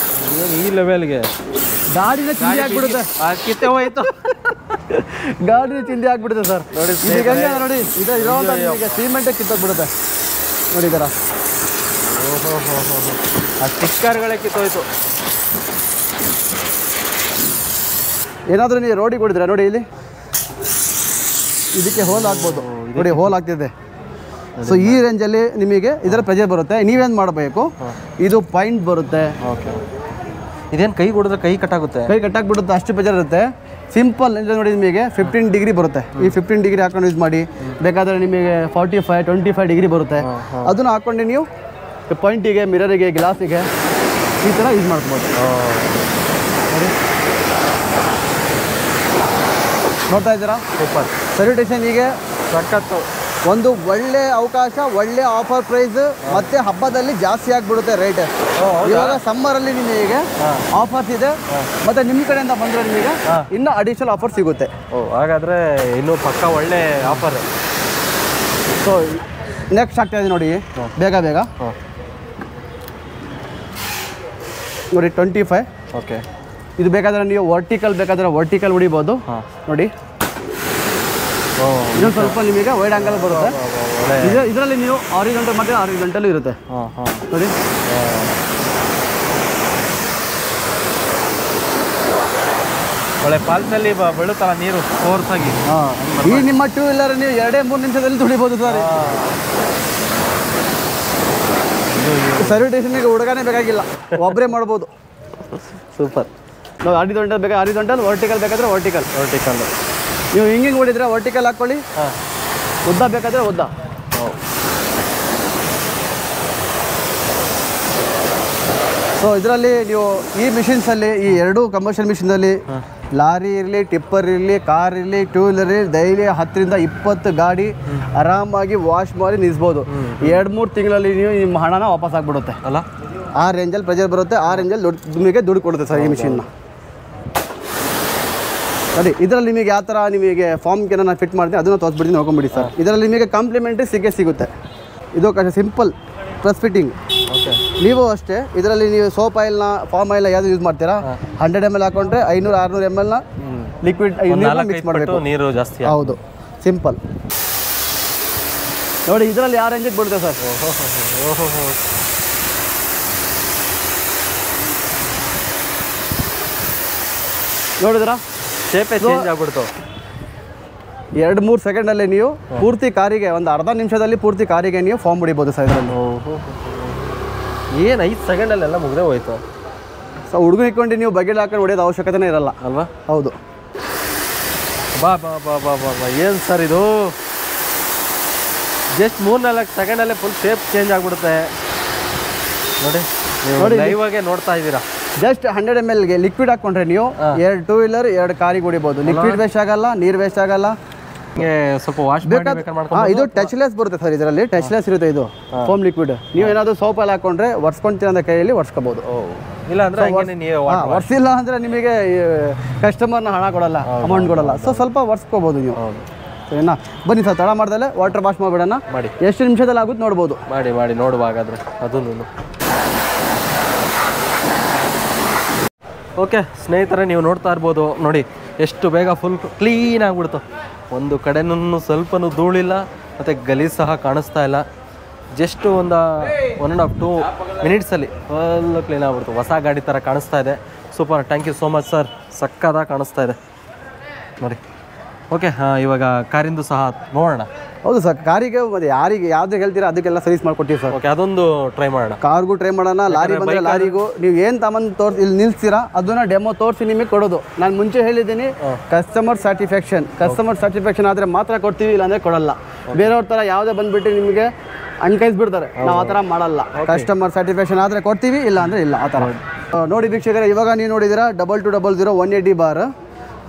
ಈ ಲೆವೆಲ್ಗೆ ಗಾಡಿನ ಚಿಂದಿ ಆಗ್ಬಿಡುತ್ತೆ ಕಿತ್ತೆ ಹೋಯ್ತು ಗಾಡಿನ ಚಿಂದಿ ಆಗ್ಬಿಡುತ್ತೆ ಸರ್ ನೋಡಿ ಈಗ ನೋಡಿ ಇದು ಇರೋಂಥ ನಿಮಗೆ ಸಿಮೆಂಟೇ ಕಿತ್ತೋಗ್ಬಿಡುತ್ತೆ ನೋಡಿದಾರ ಆ ಸ್ಟಿಕ್ಕರ್ಗಳೇ ಕಿತ್ತೋಯ್ತು ಏನಾದರೂ ನೀವು ರೋಡಿಗೆ ಹೊಡಿದ್ರೆ ನೋಡಿ ಇಲ್ಲಿ ಇದಕ್ಕೆ ಹೋಲ್ ಆಗ್ಬೋದು ನೋಡಿ ಹೋಲ್ ಆಗ್ತಿದೆ ಸೊ ಈ ರೇಂಜಲ್ಲಿ ನಿಮಗೆ ಇದರ ಪ್ರೆಜರ್ ಬರುತ್ತೆ ನೀವೇನು ಮಾಡಬೇಕು ಇದು ಪಾಯಿಂಟ್ ಬರುತ್ತೆ ಓಕೆ ಇದೇನು ಕೈ ಹೊಡೆದ್ರೆ ಕೈ ಕಟ್ಟಾಗುತ್ತೆ ಕೈ ಕಟ್ಟಾಕ್ಬಿಡುತ್ತೆ ಅಷ್ಟು ಪ್ರೆಜರ್ ಇರುತ್ತೆ ಸಿಂಪಲ್ ನೋಡಿ ನಿಮಗೆ 15 ಡಿಗ್ರಿ ಬರುತ್ತೆ ಈ 15 ಡಿಗ್ರಿ ಹಾಕೊಂಡು ಯೂಸ್ ಮಾಡಿ ಬೇಕಾದರೆ ನಿಮಗೆ 25 ಡಿಗ್ರಿ ಬರುತ್ತೆ ಅದನ್ನು ಹಾಕ್ಕೊಂಡು ನೀವು ಪಾಯಿಂಟಿಗೆ ಮಿರರಿಗೆ ಗ್ಲಾಸಿಗೆ ಈ ಥರ ಯೂಸ್ ಮಾಡ್ಬೋದು ನೋಡ್ತಾ ಇದ್ದೀರಾ ಸೂಪರ್ ಸಲ್ಯೂಟೇಷನ್ ಹೀಗೆ ಸಖತ್ತು ಒಂದು ಒಳ್ಳೆ ಅವಕಾಶ ಒಳ್ಳೆ ಆಫರ್ ಪ್ರೈಸ್ ಮತ್ತೆ ಹಬ್ಬದಲ್ಲಿ ಜಾಸ್ತಿ ಆಗಿಬಿಡುತ್ತೆ ರೇಟ್ ಇವಾಗ ಸಮ್ಮರಲ್ಲಿ ನಿಮಗೆ ಆಫರ್ಸ್ ಇದೆ ಮತ್ತೆ ನಿಮ್ಮ ಕಡೆಯಿಂದ ಬಂದರೆ ನಿಮಗೆ ಇನ್ನೂ ಅಡಿಷನಲ್ ಆಫರ್ ಸಿಗುತ್ತೆ ಹಾಗಾದರೆ ಇನ್ನೂ ಪಕ್ಕ ಒಳ್ಳೆ ಆಫರ್ ಸೊ ನೆಕ್ಸ್ಟ್ ಆಗ್ತಾ ಇದೆ ನೋಡಿ ಬೇಗ ಬೇಗ ನೋಡಿ 25 ಓಕೆ ಇದು ಬೇಕಾದರೆ ನೀವು ವರ್ಟಿಕಲ್ ಹೊಡಿಬೋದು ನೋಡಿ ಇನ್ನೊಂದು ಸ್ವಲ್ಪ ನಿಮಗೆ ವೈಡ್ ಆಂಗಲ್ ಬರುತ್ತೆ ಇದರಲ್ಲಿ ನೀವು ಆರಿಜೆಂಟಲ್ ಮತ್ತು ಆರಿಜೆಂಟಲ್ ಇರುತ್ತೆ ನೋಡಿ ಒಳ್ಳೆ ಫಾಲ್ಸಲ್ಲಿ ಬೀಳುತ್ತಲ್ಲ ನೀರು ಫೋರ್ಸಾಗಿ ಈ ನಿಮ್ಮ 2 ವೀಲರ್ ನೀವು 2-3 ನಿಮಿಷದಲ್ಲಿ ತುಳಿಬೋದು ಸರ್ ಸರ್ವಿಟೇಷನ್ಗೆ ಹುಡುಗನೇ ಬೇಕಾಗಿಲ್ಲ ಒಬ್ಬರೇ ಮಾಡ್ಬೋದು ಸೂಪರ್ ನಾವು ಆರಿಜೆಂಟಲ್ ಬೇಕಾದ್ರೆ ಆರಿಜೆಂಟಲ್ ವರ್ಟಿಕಲ್ ಬೇಕಾದರೆ ವರ್ಟಿಕಲ್ ನೀವು ಹಿಂಗೆ ಹೊಡಿದ್ರೆ ವರ್ಟಿಕಲ್ ಹಾಕ್ಕೊಳ್ಳಿ ಉದ್ದ ಬೇಕಾದರೆ ಉದ್ದ ಸೊ ಇದರಲ್ಲಿ ನೀವು ಈ ಮಿಷಿನ್ಸಲ್ಲಿ ಈ ಎರಡು ಕಮರ್ಷಿಯಲ್ ಮಿಷಿನಲ್ಲಿ ಲಾರಿ ಇರಲಿ ಟಿಪ್ಪರ್ ಇರಲಿ ಕಾರ್ ಇರಲಿ 2 ವೀಲರ್ ಇರಲಿ ಡೈಲಿ 10ರಿಂದ 20 ಗಾಡಿ ಆರಾಮಾಗಿ ವಾಶ್ ಮಾಡಿ ನಿಲ್ಲಿಸ್ಬೋದು 2-3 ತಿಂಗಳಲ್ಲಿ ನೀವು ನಿಮ್ಮ ಹಣನ ವಾಪಸ್ ಆಗಿಬಿಡುತ್ತೆ ಅಲ್ಲ ಆ ರೇಂಜಲ್ಲಿ ಪ್ರೆಜರ್ ಬರುತ್ತೆ ಆ ರೇಂಜಲ್ಲಿ ನಿಮಗೆ ದುಡ್ಡು ಕೊಡುತ್ತೆ ಸರ್ ಈ ಮಿಷಿನ್ನ ನೋಡಿ ಇದರಲ್ಲಿ ನಿಮಗೆ ಯಾವ ಥರ ನಿಮಗೆ ಫಾರ್ಮ್ಗೆ ನಾನು ಫಿಟ್ ಮಾಡ್ತೀನಿ ಅದನ್ನು ತೋರಿಸ್ಬಿಡ್ತೀನಿ ನೋಡ್ಕೊಂಬಿಡಿ ಸರ್ ಇದರಲ್ಲಿ ನಿಮಗೆ ಕಾಂಪ್ಲಿಮೆಂಟ್ರಿ ಸಿಗುತ್ತೆ ಇದು ಸಿಂಪಲ್ ಪ್ಲಸ್ ಫಿಟ್ಟಿಂಗ್ ಓಕೆ ನೀವು ಅಷ್ಟೇ ಇದರಲ್ಲಿ ನೀವು ಸೋಪ್ ಆಯಿಲ್ನ ಫಾರ್ಮ್ ಆಯಿಲ್ನ ಯಾವುದು ಯೂಸ್ ಮಾಡ್ತೀರಾ 100 ml ಹಾಕೊಂಡ್ರೆ 500-600 ml ಲಿಕ್ವಿಡ್ ಮಿಕ್ಸ್ ಮಾಡಬೇಕು ನೀರು ಜಾಸ್ತಿ ಹೌದು ಸಿಂಪಲ್ ನೋಡಿ ಇದರಲ್ಲಿ ಯಾವ ರೇಂಜಿಗೆ ಬಿಡುತ್ತೆ ಸರ್ ನೋಡಿದ್ರಾ ಶೇಪೇ ಚೇಂಜ್ ಆಗ್ಬಿಡ್ತು 2-3 ಸೆಕೆಂಡಲ್ಲಿ ನೀವು ಪೂರ್ತಿ ಕಾರಿಗೆ ಒಂದು ಅರ್ಧ ನಿಮಿಷದಲ್ಲಿ ಪೂರ್ತಿ ಕಾರಿಗೆ ನೀವು ಫಾರ್ಮ್ ಹೊಡಿಬೋದು ಸರ್ ಇದರಲ್ಲಿ ಏನು 5 ಸೆಕೆಂಡಲ್ಲೆಲ್ಲ ಮುಗಿದೇ ಹೋಯ್ತು ಸೊ ಹುಡುಗ ಇಟ್ಕೊಂಡು ನೀವು ಬಗೆಲ್ ಹಾಕೊಂಡು ಹೊಡೆಯೋದು ಅವಶ್ಯಕತೆನೇ ಇರಲ್ಲ ಅಲ್ವಾ ಹೌದು ಬಾ ಬಾ ಬಾ ಬಾ ಬಾ ಬಾ ಏನು ಸರ್ ಇದು ಜಸ್ಟ್ 3-4 ಸೆಕೆಂಡಲ್ಲೇ ಫುಲ್ ಶೇಪ್ ಚೇಂಜ್ ಆಗಿಬಿಡುತ್ತೆ ನೋಡಿ ಲೈವ್ ಆಗೇ ನೋಡ್ತಾ ಇದ್ದೀರಾ ಜಸ್ಟ್ 100 ml ಲಿಕ್ವಿಡ್ ಹಾಕೊಂಡ್ರೆ ನೀವು 2 ವೀಲರ್ 2 ಕಾರಿಗೆ ಹೊಡಿಬೋದು ಲಿಕ್ವಿಡ್ ವೇಸ್ಟ್ ಆಗಲ್ಲ ನೀರು ವೇಸ್ಟ್ ಆಗಲ್ಲ ಸ್ವಲ್ಪ ವಾಶ್ ಇದು ಟಚ್ಲೆಸ್ ಬರುತ್ತೆ ಸರ್ ಇದರಲ್ಲಿ ಟಚ್ಲೆಸ್ ಇರುತ್ತೆ ಇದು ಫೋಮ್ ಲಿಕ್ವಿಡ್ ನೀವು ಏನಾದರೂ ಸೋಪಲ್ಲಿ ಹಾಕೊಂಡ್ರೆ ಒರ್ಸ್ಕೊಂತೀರ ಅಂತ ಕೈಯಲ್ಲಿ ಒರ್ಸ್ಕೋಬಹುದು ಇಲ್ಲ ಅಂದ್ರೆ ಒರ್ಸಿಲ್ಲ ಅಂದ್ರೆ ನಿಮಗೆ ಕಸ್ಟಮರ್ನ ಹಣ ಕೊಡಲ್ಲ ಅಮೌಂಟ್ ಕೊಡಲ್ಲ ಸೊ ಸ್ವಲ್ಪ ಒರ್ಸ್ಕೋಬಹುದು ನೀವು ಸರಿನಾ ಬನ್ನಿ ಸರ್ ತಡ ಮಾಡ್ದಲ್ಲೇ ವಾಟರ್ ವಾಶ್ ಮಾಡಿಬಿಡೋಣ ಮಾಡಿ ಎಷ್ಟು ನಿಮಿಷದಲ್ಲಿ ಆಗುತ್ತೆ ನೋಡ್ಬೋದು ಮಾಡಿ ನೋಡುವ ಹಾಗಾದ್ರೆ ಅದನ್ನು ಓಕೆ ಸ್ನೇಹಿತರೆ ನೀವು ನೋಡ್ತಾ ಇರ್ಬೋದು ನೋಡಿ ಎಷ್ಟು ಬೇಗ ಫುಲ್ ಕ್ಲೀನ್ ಆಗಿಬಿಡ್ತು ಒಂದು ಕಡೆನೂ ಸ್ವಲ್ಪನೂ ಧೂಳಿಲ್ಲ ಮತ್ತು ಗಲೀಜು ಸಹ ಕಾಣಿಸ್ತಾ ಇಲ್ಲ ಜಸ್ಟ್ ಒಂದು 1.5-2 ಮಿನಿಟ್ಸಲ್ಲಿ ಫುಲ್ ಕ್ಲೀನ್ ಆಗಿಬಿಡ್ತು ಹೊಸ ಗಾಡಿ ಥರ ಕಾಣಿಸ್ತಾ ಇದೆ super thank you so much sir ಸಕ್ಕತ್ತಾಗಿ ಕಾಣಿಸ್ತಾ ಇದೆ ನೋಡಿ ಓಕೆ ಇವಾಗ ಕಾರಿಂದು ಸಹ ನೋಡೋಣ ಹೌದು ಸರ್ ಕಾರಿಗೆ ಮತ್ತೆ ಯಾರಿಗೆ ಯಾವ್ದು ಹೇಳ್ತೀರಾ ಅದಕ್ಕೆಲ್ಲ ಸರ್ವಿಸ್ ಮಾಡ್ಕೊಡ್ತೀವಿ ಸರ್ ಓಕೆ ಅದೊಂದು ಟ್ರೈ ಮಾಡೋಣ ಕಾರ್ಗೂ ಟ್ರೈ ಮಾಡೋಣ ಲಾರಿ ಬಂದರೆ ಲಾರಿಗೂ ನೀವು ಏನು ತಗೊಂಡು ತೋರಿಸಿ ಇಲ್ಲಿ ನಿಲ್ಸ್ತೀರಾ ಅದನ್ನ ಡೆಮೋ ತೋರಿಸಿ ನಿಮಗೆ ಕೊಡೋದು ನಾನು ಮುಂಚೆ ಹೇಳಿದ್ದೀನಿ ಕಸ್ಟಮರ್ ಸ್ಯಾಟಿಸ್ಫ್ಯಾಕ್ಷನ್ ಆದರೆ ಮಾತ್ರ ಕೊಡ್ತೀವಿ ಇಲ್ಲಾಂದರೆ ಕೊಡಲ್ಲ ಬೇರೆಯವ್ರ ಥರ ಯಾವುದೇ ಬಂದುಬಿಟ್ಟು ನಿಮಗೆ ಅಣ್ಕೈಸ್ಬಿಡ್ತಾರೆ ನಾವು ಆ ಥರ ಮಾಡಲ್ಲ ಕಸ್ಟಮರ್ ಸ್ಯಾಟಿಸ್ಫ್ಯಾಕ್ಷನ್ ಆದರೆ ಕೊಡ್ತೀವಿ ಇಲ್ಲ ಅಂದರೆ ಇಲ್ಲ ಆ ಥರ ನೋಡಿ ವೀಕ್ಷಕರೇ ಇವಾಗ ನೀವು ನೋಡಿದ್ದೀರಾ 2200 180 bar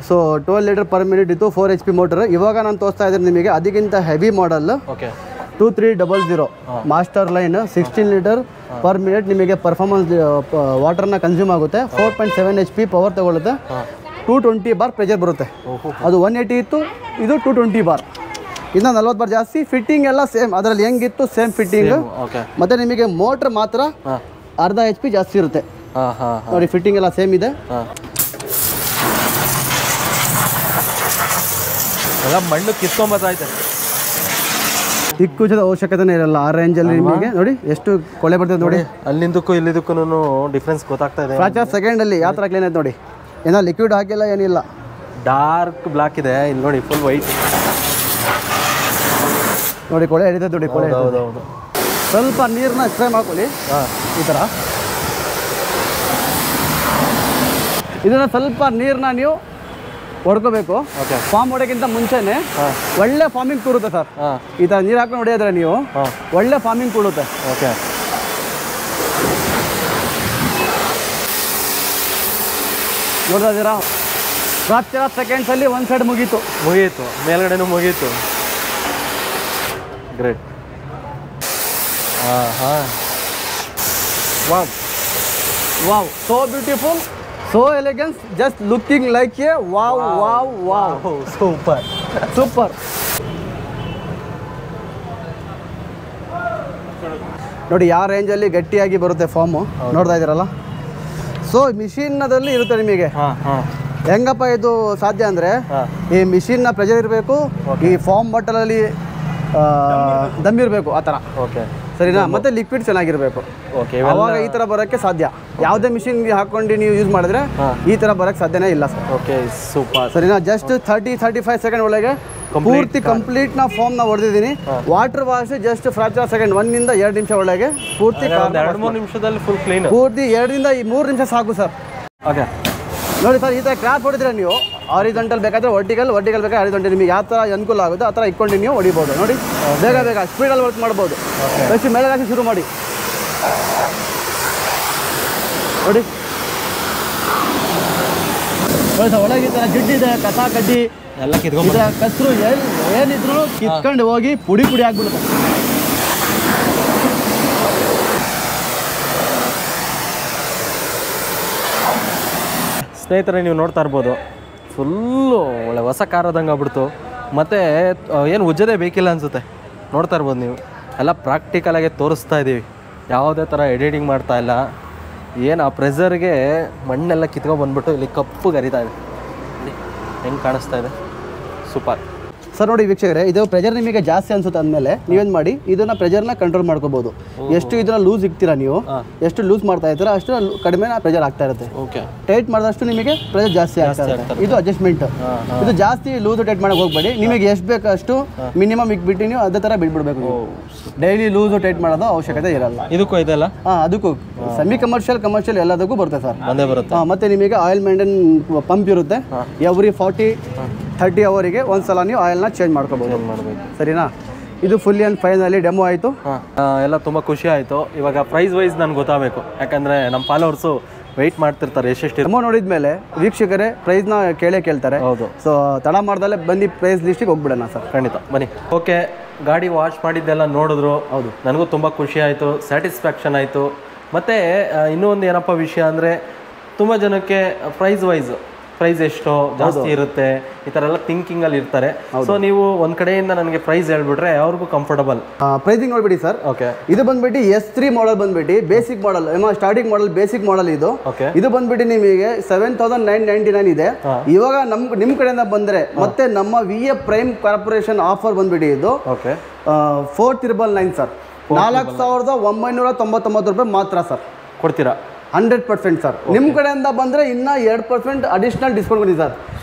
so 12 litre per minute ಇತ್ತು 4 HP ಮೋಟರ್ ಇವಾಗ ನಾನು ತೋರಿಸ್ತಾ ಇದ್ದೀನಿ ನಿಮಗೆ ಅದಕ್ಕಿಂತ heavy model 2300 master line 16 litre per minute ನಿಮಗೆ ಪರ್ಫಾರ್ಮೆನ್ಸ್ ವಾಟರ್ನ ಕನ್ಸ್ಯೂಮ್ ಆಗುತ್ತೆ 4.7 HP ಪವರ್ ತಗೊಳ್ಳುತ್ತೆ 220 ಬಾರ್ ಪ್ರೆಷರ್ ಬರುತ್ತೆ ಅದು 180 ಇತ್ತು ಇದು 220 ಬಾರ್ ಇನ್ನು 40 ಬಾರ್ ಜಾಸ್ತಿ. ಫಿಟ್ಟಿಂಗ್ ಎಲ್ಲ ಸೇಮ್, ಅದರಲ್ಲಿ ಹೆಂಗಿತ್ತು ಸೇಮ್ ಫಿಟ್ಟಿಂಗ್. ಮತ್ತೆ ನಿಮಗೆ ಮೋಟ್ರ್ ಮಾತ್ರ ಅರ್ಧ HP ಜಾಸ್ತಿ ಇರುತ್ತೆ ನೋಡಿ. ಫಿಟ್ಟಿಂಗ್ ಎಲ್ಲ ಸೇಮ್ ಇದೆ. ಎಲ್ಲ ಮಣ್ಣು ಕಿತ್ಕೊಂಬತ್ತೈತೆ. ದಿಕ್ಕುಚದ ಅವಶ್ಯಕತೆನೇ ಇರಲ್ಲ ಆ ರೇಂಜಲ್ಲಿ ನಿಮಗೆ. ನೋಡಿ ಎಷ್ಟು ಕೊಳೆ ಬರ್ತದೆ ನೋಡಿ. ಅಲ್ಲಿಂದಕ್ಕೂ ಇಲ್ಲಿದ್ದಕ್ಕೂ ಡಿಫ್ರೆನ್ಸ್ ಗೊತ್ತಾಗ್ತಾ ಇದೆ. ಫ್ರಾಕ್ಚರ್ ಸೆಕೆಂಡಲ್ಲಿ ಯಾವ ಥರ ಕ್ಲೀನ್ ಆಯ್ತು ನೋಡಿ. ಏನೋ ಲಿಕ್ವಿಡ್ ಹಾಕಿಲ್ಲ ಏನಿಲ್ಲ. ಡಾರ್ಕ್ ಬ್ಲಾಕ್ ಇದೆ ಇಲ್ಲಿ ನೋಡಿ, ಫುಲ್ ವೈಟ್ ನೋಡಿ. ಕೊಳೆ ಹಿಡಿತದೆ ನೋಡಿ, ಕೊಳೆ. ಹೌದೌದು. ಸ್ವಲ್ಪ ನೀರನ್ನ ಸ್ಪ್ರೇ ಮಾಡ್ಕೊಳ್ಳಿ ಈ ಥರ. ಇದನ್ನು ಸ್ವಲ್ಪ ನೀರನ್ನ ನೀವು ಹೊಡ್ಕೋಬೇಕು. ಫಾರ್ಮ್ ಹೊಡೆಯೋಕ್ಕಿಂತ ಮುಂಚೆನೆ ಒಳ್ಳೆ ಫಾರ್ಮಿಂಗ್ ಕೂರುತ್ತೆ ಸರ್. ಈ ಥರ ನೀರು ಹಾಕೊಂಡು ಹೊಡೆಯೋದ್ರೆ ನೀವು ಒಳ್ಳೆ ಫಾರ್ಮಿಂಗ್ ಕೂಡುತ್ತೆ. ಓಕೆ, ನೋಡ್ತಾ ಇದ್ದೀರಾ? ಫ್ರಾಕ್ಚರ್ ಆಫ್ ಸೆಕೆಂಡ್ಸಲ್ಲಿ ಒಂದು ಸೈಡ್ ಮುಗೀತು, ಮೇಲ್ಗಡೆನೂ ಮುಗೀತು. Great. Wow wow, so beautiful, so elegance, just looking like A wow wow wow. Super super. ನೋಡಿ ಯಾವ ರೇಂಜಲ್ಲಿ ಗಟ್ಟಿಯಾಗಿ ಬರುತ್ತೆ ಫಾರ್ಮು, ನೋಡ್ತಾ ಇದ್ದೀರಲ್ಲ. ಸೊ ಮಿಷಿನ್ನಲ್ಲಿ ಇರುತ್ತೆ ನಿಮಗೆ. ಹೆಂಗಪ್ಪ ಇದು ಸಾಧ್ಯ ಅಂದರೆ, ಈ ಮಿಷಿನ್ನ ಪ್ರೆಷರ್ ಇರಬೇಕು, ಈ ಫಾರ್ಮ್ ಬಾಟಲಲ್ಲಿ ದಮ್ ಇರಬೇಕು, ಆ ಥರ. ಓಕೆ, ಸರಿನಾ? ಮತ್ತೆ ಲಿಕ್ವಿಡ್ ಚೆನ್ನಾಗಿರಬೇಕು. ಓಕೆ, ಅವಾಗ ಈ ಥರ ಬರೋಕ್ಕೆ ಸಾಧ್ಯ. ಯಾವುದೇ ಮಿಷಿನ್ ಹಾಕೊಂಡು ನೀವು ಯೂಸ್ ಮಾಡಿದ್ರೆ ಈ ಥರ ಬರೋಕ್ಕೆ ಸಾಧ್ಯನೇ ಇಲ್ಲ ಸರ್. Okay, super. ಸರಿನಾ? ಜಸ್ಟ್ 30-35 ಸೆಕೆಂಡ್ ಒಳಗೆ ಪೂರ್ತಿ ಕಂಪ್ಲೀಟ್ ನಾ ಫಾರ್ಮ್ ನ ಹೊಡೆದಿದ್ದೀನಿ. Water wash just fracture second, 1 ನಿಂದ 2 ನಿಮಿಷ ಒಳಗೆ ಪೂರ್ತಿ 2-3 ನಿಮಿಷದಲ್ಲಿ ಫುಲ್ ಕ್ಲೀನ್. ಪೂರ್ತಿ 2 ರಿಂದ 3 ನಿಮಿಷ ಸಾಕು ಸರ್. ಓಕೆ, ನೋಡಿ ಸರ್, ಈ ಥರ ಕ್ರಾಪ್ ಹೊಡಿದ್ರೆ ನೀವು ಹಾರಿಜಾಂಟಲ್ ಬೇಕಾದರೆ ವರ್ಟಿಕಲ್ ಬೇಕಾದ್ರೆ ಹಾರಿಜಾಂಟಲ್, ನಿಮಗೆ ಯಾವ ಥರ ಅನುಕೂಲ ಆಗುತ್ತೆ ಆ ಥರ ಇಟ್ಕೊಂಡು ನೀವು ಹೊಡಿಬೋದು. ನೋಡಿ ಬೇಗ ಸ್ಪೀಡಲ್ಲಿ ವರ್ಕ್ ಮಾಡ್ಬೋದು. ಬೆಸ್ಟ್ ಮೇಲೆ ಹಾಕಿ ಶುರು ಮಾಡಿ. ನೋಡಿ ನೋಡಿ ಸರ್, ಒಳಗೆ ಈ ಥರ ಜಿಡ್ಡಿದೆ, ಕಸ ಕಡ್ಡಿ ಎಲ್ಲ ಕಿತ್ಕೊಂಡು ಕಸರು ಏನಿದ್ರು ಕಿತ್ಕೊಂಡು ಹೋಗಿ ಪುಡಿ ಆಗ್ಬಿಡುತ್ತೆ. ಸ್ನೇಹಿತರೆ, ನೀವು ನೋಡ್ತಾ ಇರ್ಬೋದು, ಫುಲ್ಲು ಒಳ್ಳೆ ಹೊಸ ಕಾರದಂಗೆ ಆಗ್ಬಿಡ್ತು. ಮತ್ತು ಏನು ಉಜ್ಜದೇ ಬೇಕಿಲ್ಲ ಅನಿಸುತ್ತೆ. ನೋಡ್ತಾ ಇರ್ಬೋದು ನೀವು, ಎಲ್ಲ ಪ್ರಾಕ್ಟಿಕಲಾಗೆ ತೋರಿಸ್ತಾ ಇದ್ದೀವಿ. ಯಾವುದೇ ಥರ ಎಡಿಟಿಂಗ್ ಮಾಡ್ತಾ ಇಲ್ಲ. ಏನು ಆ ಪ್ರೆಸರ್ಗೆ ಮಣ್ಣೆಲ್ಲ ಕಿತ್ಕೊಂಡು ಬಂದ್ಬಿಟ್ಟು ಇಲ್ಲಿ ಕಪ್ಪು ಗರಿತಾ ಇದೆ. ಹೆಂಗೆ ಕಾಣಿಸ್ತಾ ಇದೆ, ಸೂಪರ್ ಸರ್. ನೋಡಿ ವೀಕ್ಷಕರೇ, ಇದು ಪ್ರೆಷರ್ ನಿಮಗೆ ಜಾಸ್ತಿ ಅನ್ಸುತ್ತೆ ಅಂದಮೇಲೆ ನೀವೇನು ಮಾಡಿ, ಇದನ್ನ ಪ್ರೆಷರ್ನ ಕಂಟ್ರೋಲ್ ಮಾಡ್ಕೋಬಹುದು. ಎಷ್ಟು ಇದನ್ನ ಲೂಸ್ ಇಕ್ತೀರಾ ನೀವು, ಎಷ್ಟು ಲೂಸ್ ಮಾಡ್ತಾ ಇರ್ತೀರಾ ಅಷ್ಟು ಕಡಿಮೆ ಪ್ರೆಷರ್ ಆಗ್ತಾ ಇರುತ್ತೆ. ಓಕೆ, ಟೈಟ್ ಮಾಡಿದಷ್ಟು ನಿಮಗೆ ಪ್ರೆಷರ್ ಜಾಸ್ತಿ ಆಗ್ತಾ ಇರುತ್ತೆ. ಇದು ಅಡ್ಜಸ್ಟ್ಮೆಂಟ್. ಇದು ಜಾಸ್ತಿ ಲೂಸ್ ಟೈಟ್ ಮಾಡಕ್ಕೆ ಹೋಗ್ಬೇಡಿ. ನಿಮಗೆ ಎಷ್ಟು ಬೇಕು ಅಷ್ಟು ಮಿನಿಮಮ್ ಇಕ್ಬಿಟ್ಟು ನೀವು ಅದೇ ಥರ ಬಿಟ್ಬಿಡ್ಬೇಕು. ಡೈಲಿ ಲೂಸ್ ಟೈಟ್ ಮಾಡೋದು ಅವಶ್ಯಕತೆ ಇರಲ್ಲ. ಇದಕ್ಕೂ ಇದೆಲ್ಲ ಅದಕ್ಕೂ ಸೆಮಿ ಕಮರ್ಷಿಯಲ್ ಎಲ್ಲದಕ್ಕೂ ಬರುತ್ತೆ ಸರ್. ಬಂದೇ ಬರುತ್ತೆ. ಮತ್ತೆ ನಿಮಗೆ ಆಯಿಲ್ ಮೇಂಟೈನ್ ಪಂಪ್ ಇರುತ್ತೆ. ಎವ್ರಿ 40-30 ಅವರಿಗೆ ಒಂದ್ಸಲ ನೀವು ಆಯಿಲ್ನ ಚೇಂಜ್ ಮಾಡ್ಕೋಬಹುದು. ಸರಿನಾ? ಇದು ಫುಲ್ಲಿ ಆ್ಯಂಡ್ ಫೈನಲಿ ಡೆಮೋ ಆಯಿತು. ಎಲ್ಲ ತುಂಬ ಖುಷಿ ಆಯಿತು. ಇವಾಗ ಪ್ರೈಸ್ ವೈಸ್ ನನಗೆ ಗೊತ್ತಾಗಬೇಕು, ಯಾಕಂದರೆ ನಮ್ಮ ಫಾಲೋವರ್ಸು ವೆಯ್ಟ್ ಮಾಡ್ತಿರ್ತಾರೆ ಎಷ್ಟೆಷ್ಟು. ಡೆಮೋ ನೋಡಿದ ಮೇಲೆ ವೀಕ್ಷಕರೇ ಪ್ರೈಸ್ನ ಕೇಳ್ತಾರೆ. ಹೌದು. ಸೊ ತಡ ಮಾಡ್ದಲ್ಲೇ ಬನ್ನಿ ಪ್ರೈಸ್ ಲಿಸ್ಟಿಗೆ ಹೋಗ್ಬಿಡೋಣ ಸರ್. ಖಂಡಿತ ಬನ್ನಿ. ಓಕೆ, ಗಾಡಿ ವಾಶ್ ಮಾಡಿದ್ದೆಲ್ಲ ನೋಡಿದ್ರು. ಹೌದು, ನನಗೂ ತುಂಬ ಖುಷಿ ಆಯಿತು, ಸ್ಯಾಟಿಸ್ಫ್ಯಾಕ್ಷನ್ ಆಯಿತು. ಮತ್ತು ಇನ್ನೂ ಒಂದು ಏನಪ್ಪ ವಿಷಯ ಅಂದರೆ, ತುಂಬ ಜನಕ್ಕೆ ಪ್ರೈಸ್ ಎಷ್ಟೋ ಜಾಸ್ತಿ ಇರುತ್ತೆ, ಈ ಥರ ಎಲ್ಲ ಥಿಂಕಿಂಗಲ್ಲಿ ಇರ್ತಾರೆ. ಸೊ ನೀವು ಒಂದು ಕಡೆಯಿಂದ ನನಗೆ ಪ್ರೈಸ್ ಹೇಳ್ಬಿಟ್ರೆ ಅವ್ರಿಗೂ ಕಂಫರ್ಟಬಲ್. ಪ್ರೈಸಿಂಗ್ ನೋಡ್ಬಿಡಿ ಸರ್. ಓಕೆ, ಇದು ಬಂದ್ಬಿಟ್ಟು S3 ಮಾಡೆಲ್ ಬಂದ್ಬಿಟ್ಟು basic model, starting model basic model ಇದು. ಓಕೆ, ಇದು ಬಂದ್ಬಿಟ್ಟು ನಿಮಗೆ 7,999 ಇದೆ. ಇವಾಗ ನಿಮ್ಮ ಕಡೆಯಿಂದ ಬಂದರೆ ಮತ್ತೆ ನಮ್ಮ VA ಪ್ರೈಮ್ ಕಾರ್ಪೊರೇಷನ್ ಆಫರ್ ಬಂದ್ಬಿಟ್ಟು ಇದು. Okay, 4,999 sir. 4,999 ರೂಪಾಯಿ ಮಾತ್ರ ಸರ್ ಕೊಡ್ತೀರಾ? 100% ಸರ್. ನಿಮ್ಮ ಕಡೆಯಿಂದ ಬಂದರೆ ಇನ್ನೂ 2% ಅಡಿಷನಲ್ ಡಿಸ್ಕೌಂಟ್ ಕೊಡ್ತೀನಿ ಸರ್.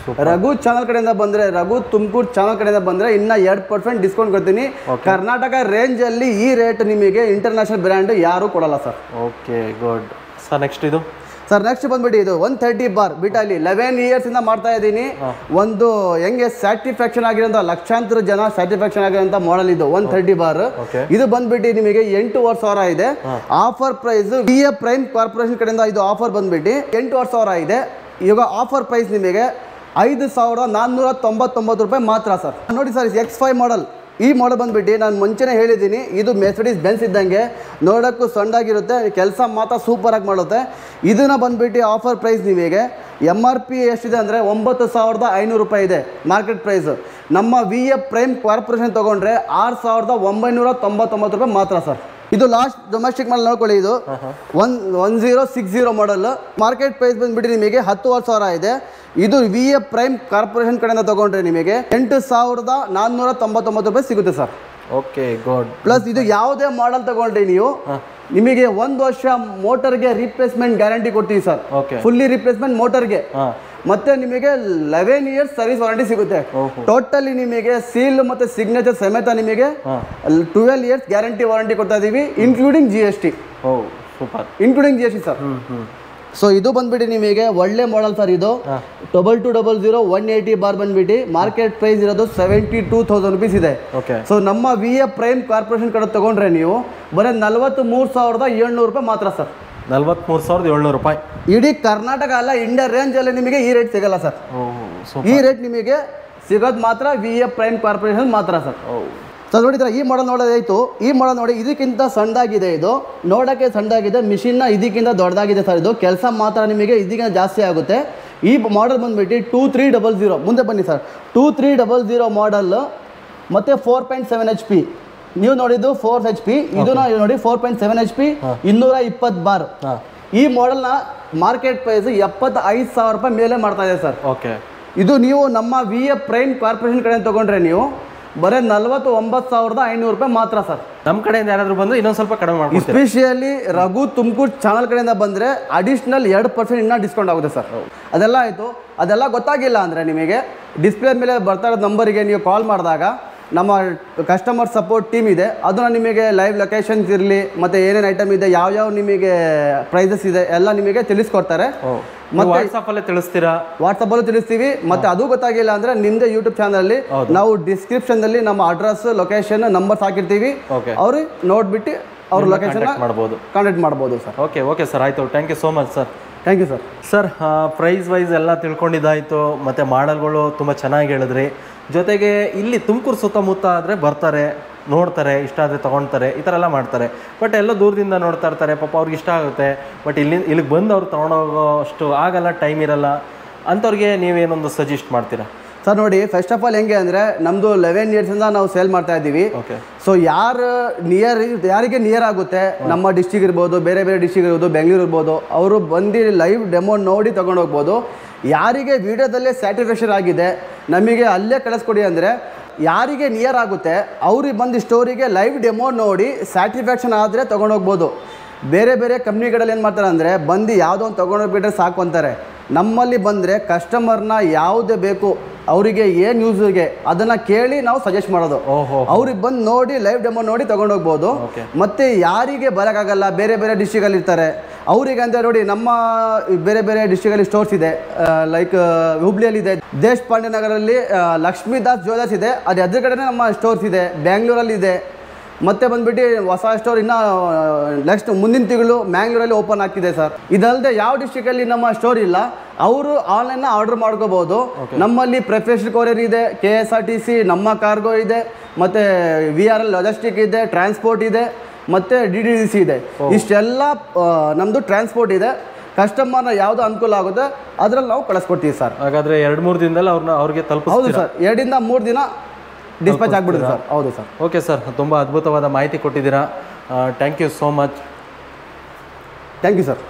ರಘು ಚಾನಲ್ ಕಡೆಯಿಂದ ಬಂದರೆ, ರಘು ತುಮಕೂರು ಚಾನಲ್ ಕಡೆಯಿಂದ ಬಂದರೆ ಇನ್ನೂ 2% ಡಿಸ್ಕೌಂಟ್ ಕೊಡ್ತೀನಿ. ಕರ್ನಾಟಕ ರೇಂಜಲ್ಲಿ ಈ ರೇಟ್ ನಿಮಗೆ ಇಂಟರ್ನ್ಯಾಷನಲ್ ಬ್ರ್ಯಾಂಡ್ ಯಾರೂ ಕೊಡಲ್ಲ sir. Okay, good sir. Next ಇದು ಸರ್, ನೆಕ್ಸ್ಟ್ ಬಂದ್ಬಿಟ್ಟು ಇದು 130 ಬಾರ್ ಬಿಟಾಲಿ 11 ಇಯರ್ಸಿಂದ ಮಾಡ್ತಾ ಇದ್ದೀನಿ. ಒಂದು ಹೆಂಗೆ ಸ್ಯಾಟಿಸ್ಫ್ಯಾಕ್ಷನ್ ಆಗಿರೋಂಥ ಲಕ್ಷಾಂತರ ಜನ ಸ್ಯಾಟಿಸ್ಫ್ಯಾಕ್ಷನ್ ಆಗಿರೋಂಥ ಮಾಡೆಲ್ ಇದು 130 ಬಾರ್. ಇದು ಬಂದ್ಬಿಟ್ಟು ನಿಮಗೆ 8,500 ಇದೆ. Offer price VA prime corporation ಕಡೆಯಿಂದ ಇದು ಆಫರ್ ಬಂದ್ಬಿಟ್ಟು 8,500 ಇದೆ. ಇವಾಗ ಆಫರ್ ಪ್ರೈಸ್ ನಿಮಗೆ 5,499 ರೂಪಾಯಿ ಮಾತ್ರ ಸರ್. ನೋಡಿ ಸರ್, X5 ಮಾಡೆಲ್ ಈ ಮಾಡಲ್ ಬಂದುಬಿಟ್ಟು ನಾನು ಮುಂಚೆನೇ ಹೇಳಿದ್ದೀನಿ, ಇದು ಮೆರ್ಸಿಡಿಸ್ ಬೆನ್ಸ್ ಇದ್ದಂಗೆ, ನೋಡೋಕ್ಕೂ ಸಣ್ಣದಾಗಿರುತ್ತೆ, ಕೆಲಸ ಮಾತ್ರ ಸೂಪರಾಗಿ ಮಾಡುತ್ತೆ. ಇದನ್ನು ಬಂದುಬಿಟ್ಟು ಆಫರ್ ಪ್ರೈಸ್ ನಿಮಗೆ MRP ಎಷ್ಟಿದೆ ಅಂದರೆ 9500 ರೂಪಾಯಿ ಇದೆ ಮಾರ್ಕೆಟ್ ಪ್ರೈಸು. ನಮ್ಮ VF ಪ್ರೈಮ್ ಕಾರ್ಪೊರೇಷನ್ ತೊಗೊಂಡ್ರೆ 6999 ರೂಪಾಯಿ ಮಾತ್ರ ಸರ್. ಇದು ಲಾಸ್ಟ್ ಡೊಮೆಸ್ಟಿಕ್ ಮಾಡಲ್ ನೋಡ್ಕೊಳ್ಳಿ, ಇದು 1060 ಮಾಡಲ್. ಮಾರ್ಕೆಟ್ ಪ್ರೈಸ್ ಬಂದುಬಿಟ್ಟು ನಿಮಗೆ 10,000 ಇದೆ. ಇದು VF ಪ್ರೈಮ್ ಕಾರ್ಪೊರೇಷನ್ ಕಡೆಯಿಂದ ತೊಗೊಂಡ್ರೆ ನಿಮಗೆ 8499 ರೂಪಾಯಿ ಸಿಗುತ್ತೆ ಸರ್. Okay good. ಪ್ಲಸ್ ಇದು ಯಾವುದೇ ಮಾಡಲ್ ತಗೊಂಡ್ರಿ ನೀವು, ನಿಮಗೆ 1 ವರ್ಷ ಮೋಟರ್ಗೆ ರಿಪ್ಲೇಸ್ಮೆಂಟ್ ಗ್ಯಾರಂಟಿ ಕೊಡ್ತೀವಿ ಸರ್. ಫುಲ್ಲಿ ರಿಪ್ಲೇಸ್ಮೆಂಟ್ ಮೋಟರ್ಗೆ. ಮತ್ತೆ ನಿಮಗೆ 11 ಇಯರ್ಸ್ ಸರ್ವಿಸ್ ವಾರಂಟಿ ಸಿಗುತ್ತೆ. ಟೋಟಲಿ ನಿಮಗೆ ಸೀಲ್ ಮತ್ತೆ ಸಿಗ್ನೇಚರ್ ಸಮೇತ ನಿಮಗೆ 12 ಇಯರ್ಸ್ ಗ್ಯಾರಂಟಿ ವಾರಂಟಿ ಕೊಡ್ತಾ ಇದೀವಿ, including GST. Super. Including GST sir. So ಇದು ಬಂದ್ಬಿಟ್ಟು ನಿಮಗೆ ಒಳ್ಳೆ ಮಾಡಲ್ ಸರ್. ಇದು 2200 180 ಬಾರ್ ಬಂದ್ಬಿಟ್ಟು ಮಾರ್ಕೆಟ್ ಪ್ರೈಸ್ ಇರೋದು 72,000 ರೂಪೀಸ್ ಇದೆ. ಸೊ ನಮ್ಮ VF ಪ್ರೈಮ್ ಕಾರ್ಪೊರೇಷನ್ ಕಡೆ ತಗೊಂಡ್ರೆ ನೀವು ಬರೀ 43,700 ರೂಪಾಯಿ ಮಾತ್ರ ಸರ್. 43,700 ರೂಪಾಯಿ. ಇಡೀ ಕರ್ನಾಟಕ ಅಲ್ಲ, ಇಂಡಿಯಾ ರೇಂಜ್ ಅಲ್ಲಿ ನಿಮಗೆ ಈ ರೇಟ್ ಸಿಗಲ್ಲ ಸರ್. ಈ ರೇಟ್ ನಿಮಗೆ ಸಿಗೋದು ಮಾತ್ರ VF ಪ್ರೈಮ್ ಕಾರ್ಪೊರೇಷನ್ ಮಾತ್ರ ಸರ್. ಸೊ ನೋಡಿದ್ರೆ ಈ ಮಾಡಲ್ ನೋಡೋದಾಯ್ತು. ಈ ಮಾಡಲ್ ನೋಡಿ, ಇದಕ್ಕಿಂತ ಸಣ್ಣದಾಗಿದೆ, ಇದು ನೋಡೋಕ್ಕೆ ಸಣ್ಣದಾಗಿದೆ, ಮಿಷಿನ್ನ ಇದಕ್ಕಿಂತ ದೊಡ್ಡದಾಗಿದೆ ಸರ್. ಇದು ಕೆಲಸ ಮಾತ್ರ ನಿಮಗೆ ಇದಕ್ಕಿಂತ ಜಾಸ್ತಿ ಆಗುತ್ತೆ. ಈ ಮಾಡಲ್ ಬಂದುಬಿಟ್ಟು 2300. ಮುಂದೆ ಬನ್ನಿ ಸರ್. 2300 ಮಾಡಲ್ ಮತ್ತು 4.7 HP. ನೀವು ನೋಡಿದ್ದು 4 HP, ಇದನ್ನ ನೋಡಿ 4.7 HP 220 ಬಾರ್. ಈ ಮಾಡಲ್ನ ಮಾರ್ಕೆಟ್ ಪ್ರೈಸ್ 75,000 ರೂಪಾಯಿ ಮೇಲೆ ಮಾಡ್ತಾ ಇದೆ ಸರ್. ಇದು ನೀವು ನಮ್ಮ VF ಪ್ರೈಮ್ ಕಾರ್ಪೊರೇಷನ್ ಕಡೆ ತೊಗೊಂಡ್ರೆ ನೀವು ಬರೀ 49,500 ರೂಪಾಯಿ ಮಾತ್ರ ಸರ್. ನಮ್ಮ ಕಡೆಯಿಂದ ಯಾರಾದರೂ ಬಂದು ಇನ್ನೊಂದು ಸ್ವಲ್ಪ ಕಡಿಮೆ ಮಾಡ್ತೀವಿ. ಎಸ್ಪೆಷಲಿ ರಘು ತುಮಕೂರು ಚಾನಲ್ ಕಡೆಯಿಂದ ಬಂದರೆ ಅಡಿಷ್ನಲ್ 2% ಇನ್ನೂ ಡಿಸ್ಕೌಂಟ್ ಆಗುತ್ತೆ ಸರ್. ಅದೆಲ್ಲ ಆಯಿತು. ಅದೆಲ್ಲ ಗೊತ್ತಾಗಿಲ್ಲ ಅಂದರೆ ನಿಮಗೆ ಡಿಸ್ಪ್ಲೇ ಮೇಲೆ ಬರ್ತಾ ಇರೋ ನಂಬರಿಗೆ ನೀವು ಕಾಲ್ ಮಾಡಿದಾಗ ನಮ್ಮ ಕಸ್ಟಮರ್ ಸಪೋರ್ಟ್ ಟೀಮ್ ಇದೆ, ಅದನ್ನು ನಿಮಗೆ ಲೈವ್ ಲೊಕೇಶನ್ಸ್ ಇರಲಿ ಮತ್ತು ಏನೇನು ಐಟಮ್ ಇದೆ, ಯಾವ್ಯಾವ ನಿಮಗೆ ಪ್ರೈಸಸ್ ಇದೆ ಎಲ್ಲ ನಿಮಗೆ ತಿಳಿಸ್ಕೊಡ್ತಾರೆ. ಮತ್ತೆ ವಾಟ್ಸಪ್ಪಲ್ಲೇ ತಿಳಿಸ್ತೀರಾ? ವಾಟ್ಸಪ್ಪಲ್ಲೂ ತಿಳಿಸ್ತೀವಿ. ಮತ್ತು ಅದು ಗೊತ್ತಾಗಿಲ್ಲ ಅಂದರೆ ನಿಮ್ಮದೇ ಯೂಟ್ಯೂಬ್ ಚಾನಲಲ್ಲಿ ನಾವು ಡಿಸ್ಕ್ರಿಪ್ಷನ್ದಲ್ಲಿ ನಮ್ಮ ಅಡ್ರೆಸ್ ಲೊಕೇಶನ್ ನಂಬರ್ಸ್ ಹಾಕಿರ್ತೀವಿ, ಅವ್ರಿಗೆ ನೋಡ್ಬಿಟ್ಟು ಅವ್ರ ಲೊಕೇಶನ್ ಕಾಂಟ್ಯಾಕ್ಟ್ ಮಾಡ್ಬೋದು ಸರ್. ಓಕೆ ಸರ್, ಆಯಿತು. Thank you so much sir. Thank you sir. Sir, price wise ಎಲ್ಲ ತಿಳ್ಕೊಂಡಿದ್ದಾಯಿತು, ಮತ್ತು ಮಾಡಲ್ಗಳು ತುಂಬ ಚೆನ್ನಾಗಿ ಹೇಳಿದ್ರಿ. ಜೊತೆಗೆ ಇಲ್ಲಿ ತುಮಕೂರು ಸುತ್ತಮುತ್ತ ಆದರೆ ಬರ್ತಾರೆ, ನೋಡ್ತಾರೆ, ಇಷ್ಟ ಆದರೆ ತೊಗೊಳ್ತಾರೆ, ಈ ಥರ ಎಲ್ಲ ಮಾಡ್ತಾರೆ. ಬಟ್ ಎಲ್ಲ ದೂರದಿಂದ ನೋಡ್ತಾ ಇರ್ತಾರೆ, ಪಾಪ ಅವ್ರಿಗೆ ಇಷ್ಟ ಆಗುತ್ತೆ. ಬಟ್ ಇಲ್ಲಿಗೆ ಬಂದು ಅವ್ರು ತೊಗೊಂಡೋಗೋ ಅಷ್ಟು ಆಗಲ್ಲ, ಟೈಮ್ ಇರಲ್ಲ. ಅಂಥವ್ರಿಗೆ ನೀವೇನೊಂದು ಸಜೆಸ್ಟ್ ಮಾಡ್ತೀರಾ? ಸರ್ ನೋಡಿ, ಫಸ್ಟ್ ಆಫ್ ಆಲ್ ಹೆಂಗೆ ಅಂದರೆ ನಮ್ಮದು 11 ಇಯರ್ಸಿಂದ ನಾವು ಸೇಲ್ ಮಾಡ್ತಾ ಇದ್ದೀವಿ. ಸೊ ಯಾರಿಗೆ ನಿಯರ್ ಆಗುತ್ತೆ, ನಮ್ಮ ಡಿಸ್ಟಿಕ್ ಇರ್ಬೋದು, ಬೇರೆ ಬೇರೆ ಡಿಸ್ಟಿಕ್ ಇರ್ಬೋದು, ಬೆಂಗಳೂರು ಇರ್ಬೋದು, ಅವರು ಬಂದು ಲೈವ್ ಡೆಮೋ ನೋಡಿ ತೊಗೊಂಡು ಹೋಗ್ಬೋದು. ಯಾರಿಗೆ ವಿಡಿಯೋದಲ್ಲೇ ಸ್ಯಾಟಿಸ್ಫ್ಯಾಕ್ಷನ್ ಆಗಿದೆ ನಮಗೆ ಅಲ್ಲೇ ಕಳಿಸ್ಕೊಡಿ ಅಂದರೆ, ಯಾರಿಗೆ ನಿಯರ್ ಆಗುತ್ತೆ ಅವ್ರಿಗೆ ಬಂದು ಸ್ಟೋರಿಗೆ ಲೈವ್ ಡೆಮೋ ನೋಡಿ ಸ್ಯಾಟಿಸ್ಫ್ಯಾಕ್ಷನ್ ಆದರೆ ತೊಗೊಂಡೋಗ್ಬೋದು. ಬೇರೆ ಬೇರೆ ಕಂಪ್ನಿಗಳಲ್ಲಿ ಏನು ಮಾಡ್ತಾರೆ ಅಂದರೆ ಬಂದು ಯಾವುದೋ ಒಂದು ತೊಗೊಂಡೋಗ್ಬಿಟ್ರೆ ಸಾಕು ಅಂತಾರೆ. ನಮ್ಮಲ್ಲಿ ಬಂದರೆ ಕಸ್ಟಮರ್ನ ಯಾವುದೇ ಬೇಕು, ಅವರಿಗೆ ಏನು ಯೂಸ್ಗೆ ಅದನ್ನು ಕೇಳಿ ನಾವು ಸಜೆಸ್ಟ್ ಮಾಡೋದು. ಅವ್ರಿಗೆ ಬಂದು ನೋಡಿ ಲೈವ್ ಡೆಮೋ ನೋಡಿ ತೊಗೊಂಡೋಗ್ಬೋದು. ಮತ್ತು ಯಾರಿಗೆ ಬರೋಕ್ಕಾಗಲ್ಲ, ಬೇರೆ ಬೇರೆ ಡಿಸ್ಟ್ರಿಕಲ್ಲಿ ಇರ್ತಾರೆ, ಅವರಿಗೆ ಅಂತ ನೋಡಿ ನಮ್ಮ ಬೇರೆ ಬೇರೆ ಡಿಸ್ಟ್ರಿಕಲ್ಲಿ ಸ್ಟೋರ್ಸ್ ಇದೆ. ಲೈಕ್ ಹುಬ್ಳಿಯಲ್ಲಿದೆ, ದೇಶಪಾಂಡೆ ನಗರಲ್ಲಿ ಲಕ್ಷ್ಮೀದಾಸ್ ಜ್ಯುವೆಲರ್ಸ್ ಇದೆ, ಅದು ಎದುರುಗಡೆನೇ ನಮ್ಮ ಸ್ಟೋರ್ಸ್ ಇದೆ. ಬ್ಯಾಂಗ್ಳೂರಲ್ಲಿದೆ. ಮತ್ತೆ ಬಂದ್ಬಿಟ್ಟು ಹೊಸ ಸ್ಟೋರ್ ಇನ್ನೂ ನೆಕ್ಸ್ಟ್ ಮುಂದಿನ ತಿಂಗಳು ಮ್ಯಾಂಗ್ಳೂರಲ್ಲಿ ಓಪನ್ ಆಗ್ತಿದೆ ಸರ್. ಇದಲ್ಲದೆ ಯಾವ ಡಿಸ್ಟ್ರಿಕ್ಟಲ್ಲಿ ನಮ್ಮ ಸ್ಟೋರ್ ಇಲ್ಲ ಅವರು ಆನ್ಲೈನ್ನ ಆರ್ಡರ್ ಮಾಡ್ಕೋಬೋದು. ನಮ್ಮಲ್ಲಿ ಪ್ರೊಫೆಷನಲ್ ಕೊರಿಯರ್ ಇದೆ, KSRTC, ನಮ್ಮ ಕಾರ್ಗೋ ಇದೆ, ಮತ್ತು VRL ಲಾಜಿಸ್ಟಿಕ್ ಇದೆ, ಟ್ರಾನ್ಸ್ಪೋರ್ಟ್ ಇದೆ, ಮತ್ತು DDDC ಇದೆ. ಇಷ್ಟೆಲ್ಲ ನಮ್ಮದು ಟ್ರಾನ್ಸ್ಪೋರ್ಟ್ ಇದೆ. ಕಸ್ಟಮರ್ನ ಯಾವುದು ಅನುಕೂಲ ಆಗುತ್ತೆ ಅದರಲ್ಲಿ ನಾವು ಕಳಿಸ್ಕೊಡ್ತೀವಿ ಸರ್. ಹಾಗಾದರೆ 2-3 ದಿನದಲ್ಲಿ ಅವ್ರಿಗೆ ತಲುಪ? ಹೌದು ಸರ್, 2-3 ದಿನ ಡಿಸ್ಪ್ಯಾಚ್ ಆಗ್ಬಿಡುತ್ತೆ ಸರ್. ಹೌದು ಸರ್. ಓಕೆ ಸರ್, ತುಂಬ ಅದ್ಭುತವಾದ ಮಾಹಿತಿ ಕೊಟ್ಟಿದ್ದೀರಾ. Thank you so much. Thank you sir.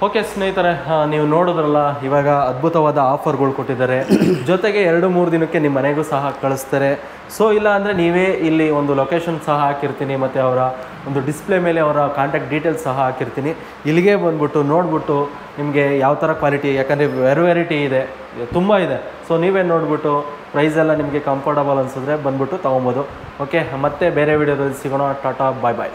Okay ಸ್ನೇಹಿತರೆ, ನೀವು ನೋಡಿದ್ರಲ್ಲ, ಇವಾಗ ಅದ್ಭುತವಾದ ಆಫರ್ಗಳು ಕೊಟ್ಟಿದ್ದಾರೆ. ಜೊತೆಗೆ 2-3 ದಿನಕ್ಕೆ ನಿಮ್ಮ ಮನೆಗೂ ಸಹ ಕಳಿಸ್ತಾರೆ. ಸೊ ಇಲ್ಲ ಅಂದರೆ ನೀವೇ ಇಲ್ಲಿ ಒಂದು ಲೊಕೇಶನ್ ಸಹ ಹಾಕಿರ್ತೀನಿ, ಮತ್ತು ಅವರ ಒಂದು ಡಿಸ್ಪ್ಲೇ ಮೇಲೆ ಅವರ ಕಾಂಟ್ಯಾಕ್ಟ್ ಡೀಟೇಲ್ಸ್ ಸಹ ಹಾಕಿರ್ತೀನಿ. ಇಲ್ಲಿಗೆ ಬಂದ್ಬಿಟ್ಟು ನೋಡಿಬಿಟ್ಟು ನಿಮಗೆ ಯಾವ ಥರ ಕ್ವಾಲಿಟಿ, ಯಾಕಂದರೆ ವೆರೈಟಿ ಇದೆ, ತುಂಬ ಇದೆ. ಸೊ ನೀವೇ ನೋಡಿಬಿಟ್ಟು ಪ್ರೈಸ್ ಎಲ್ಲ ನಿಮಗೆ ಕಂಫರ್ಟಬಲ್ ಅನಿಸಿದ್ರೆ ಬಂದ್ಬಿಟ್ಟು ತೊಗೊಬೋದು. ಓಕೆ, ಮತ್ತೆ ಬೇರೆ ವಿಡಿಯೋದಲ್ಲಿ ಸಿಗೋಣ. ಟಾಟಾ, ಬಾಯ್ ಬಾಯ್.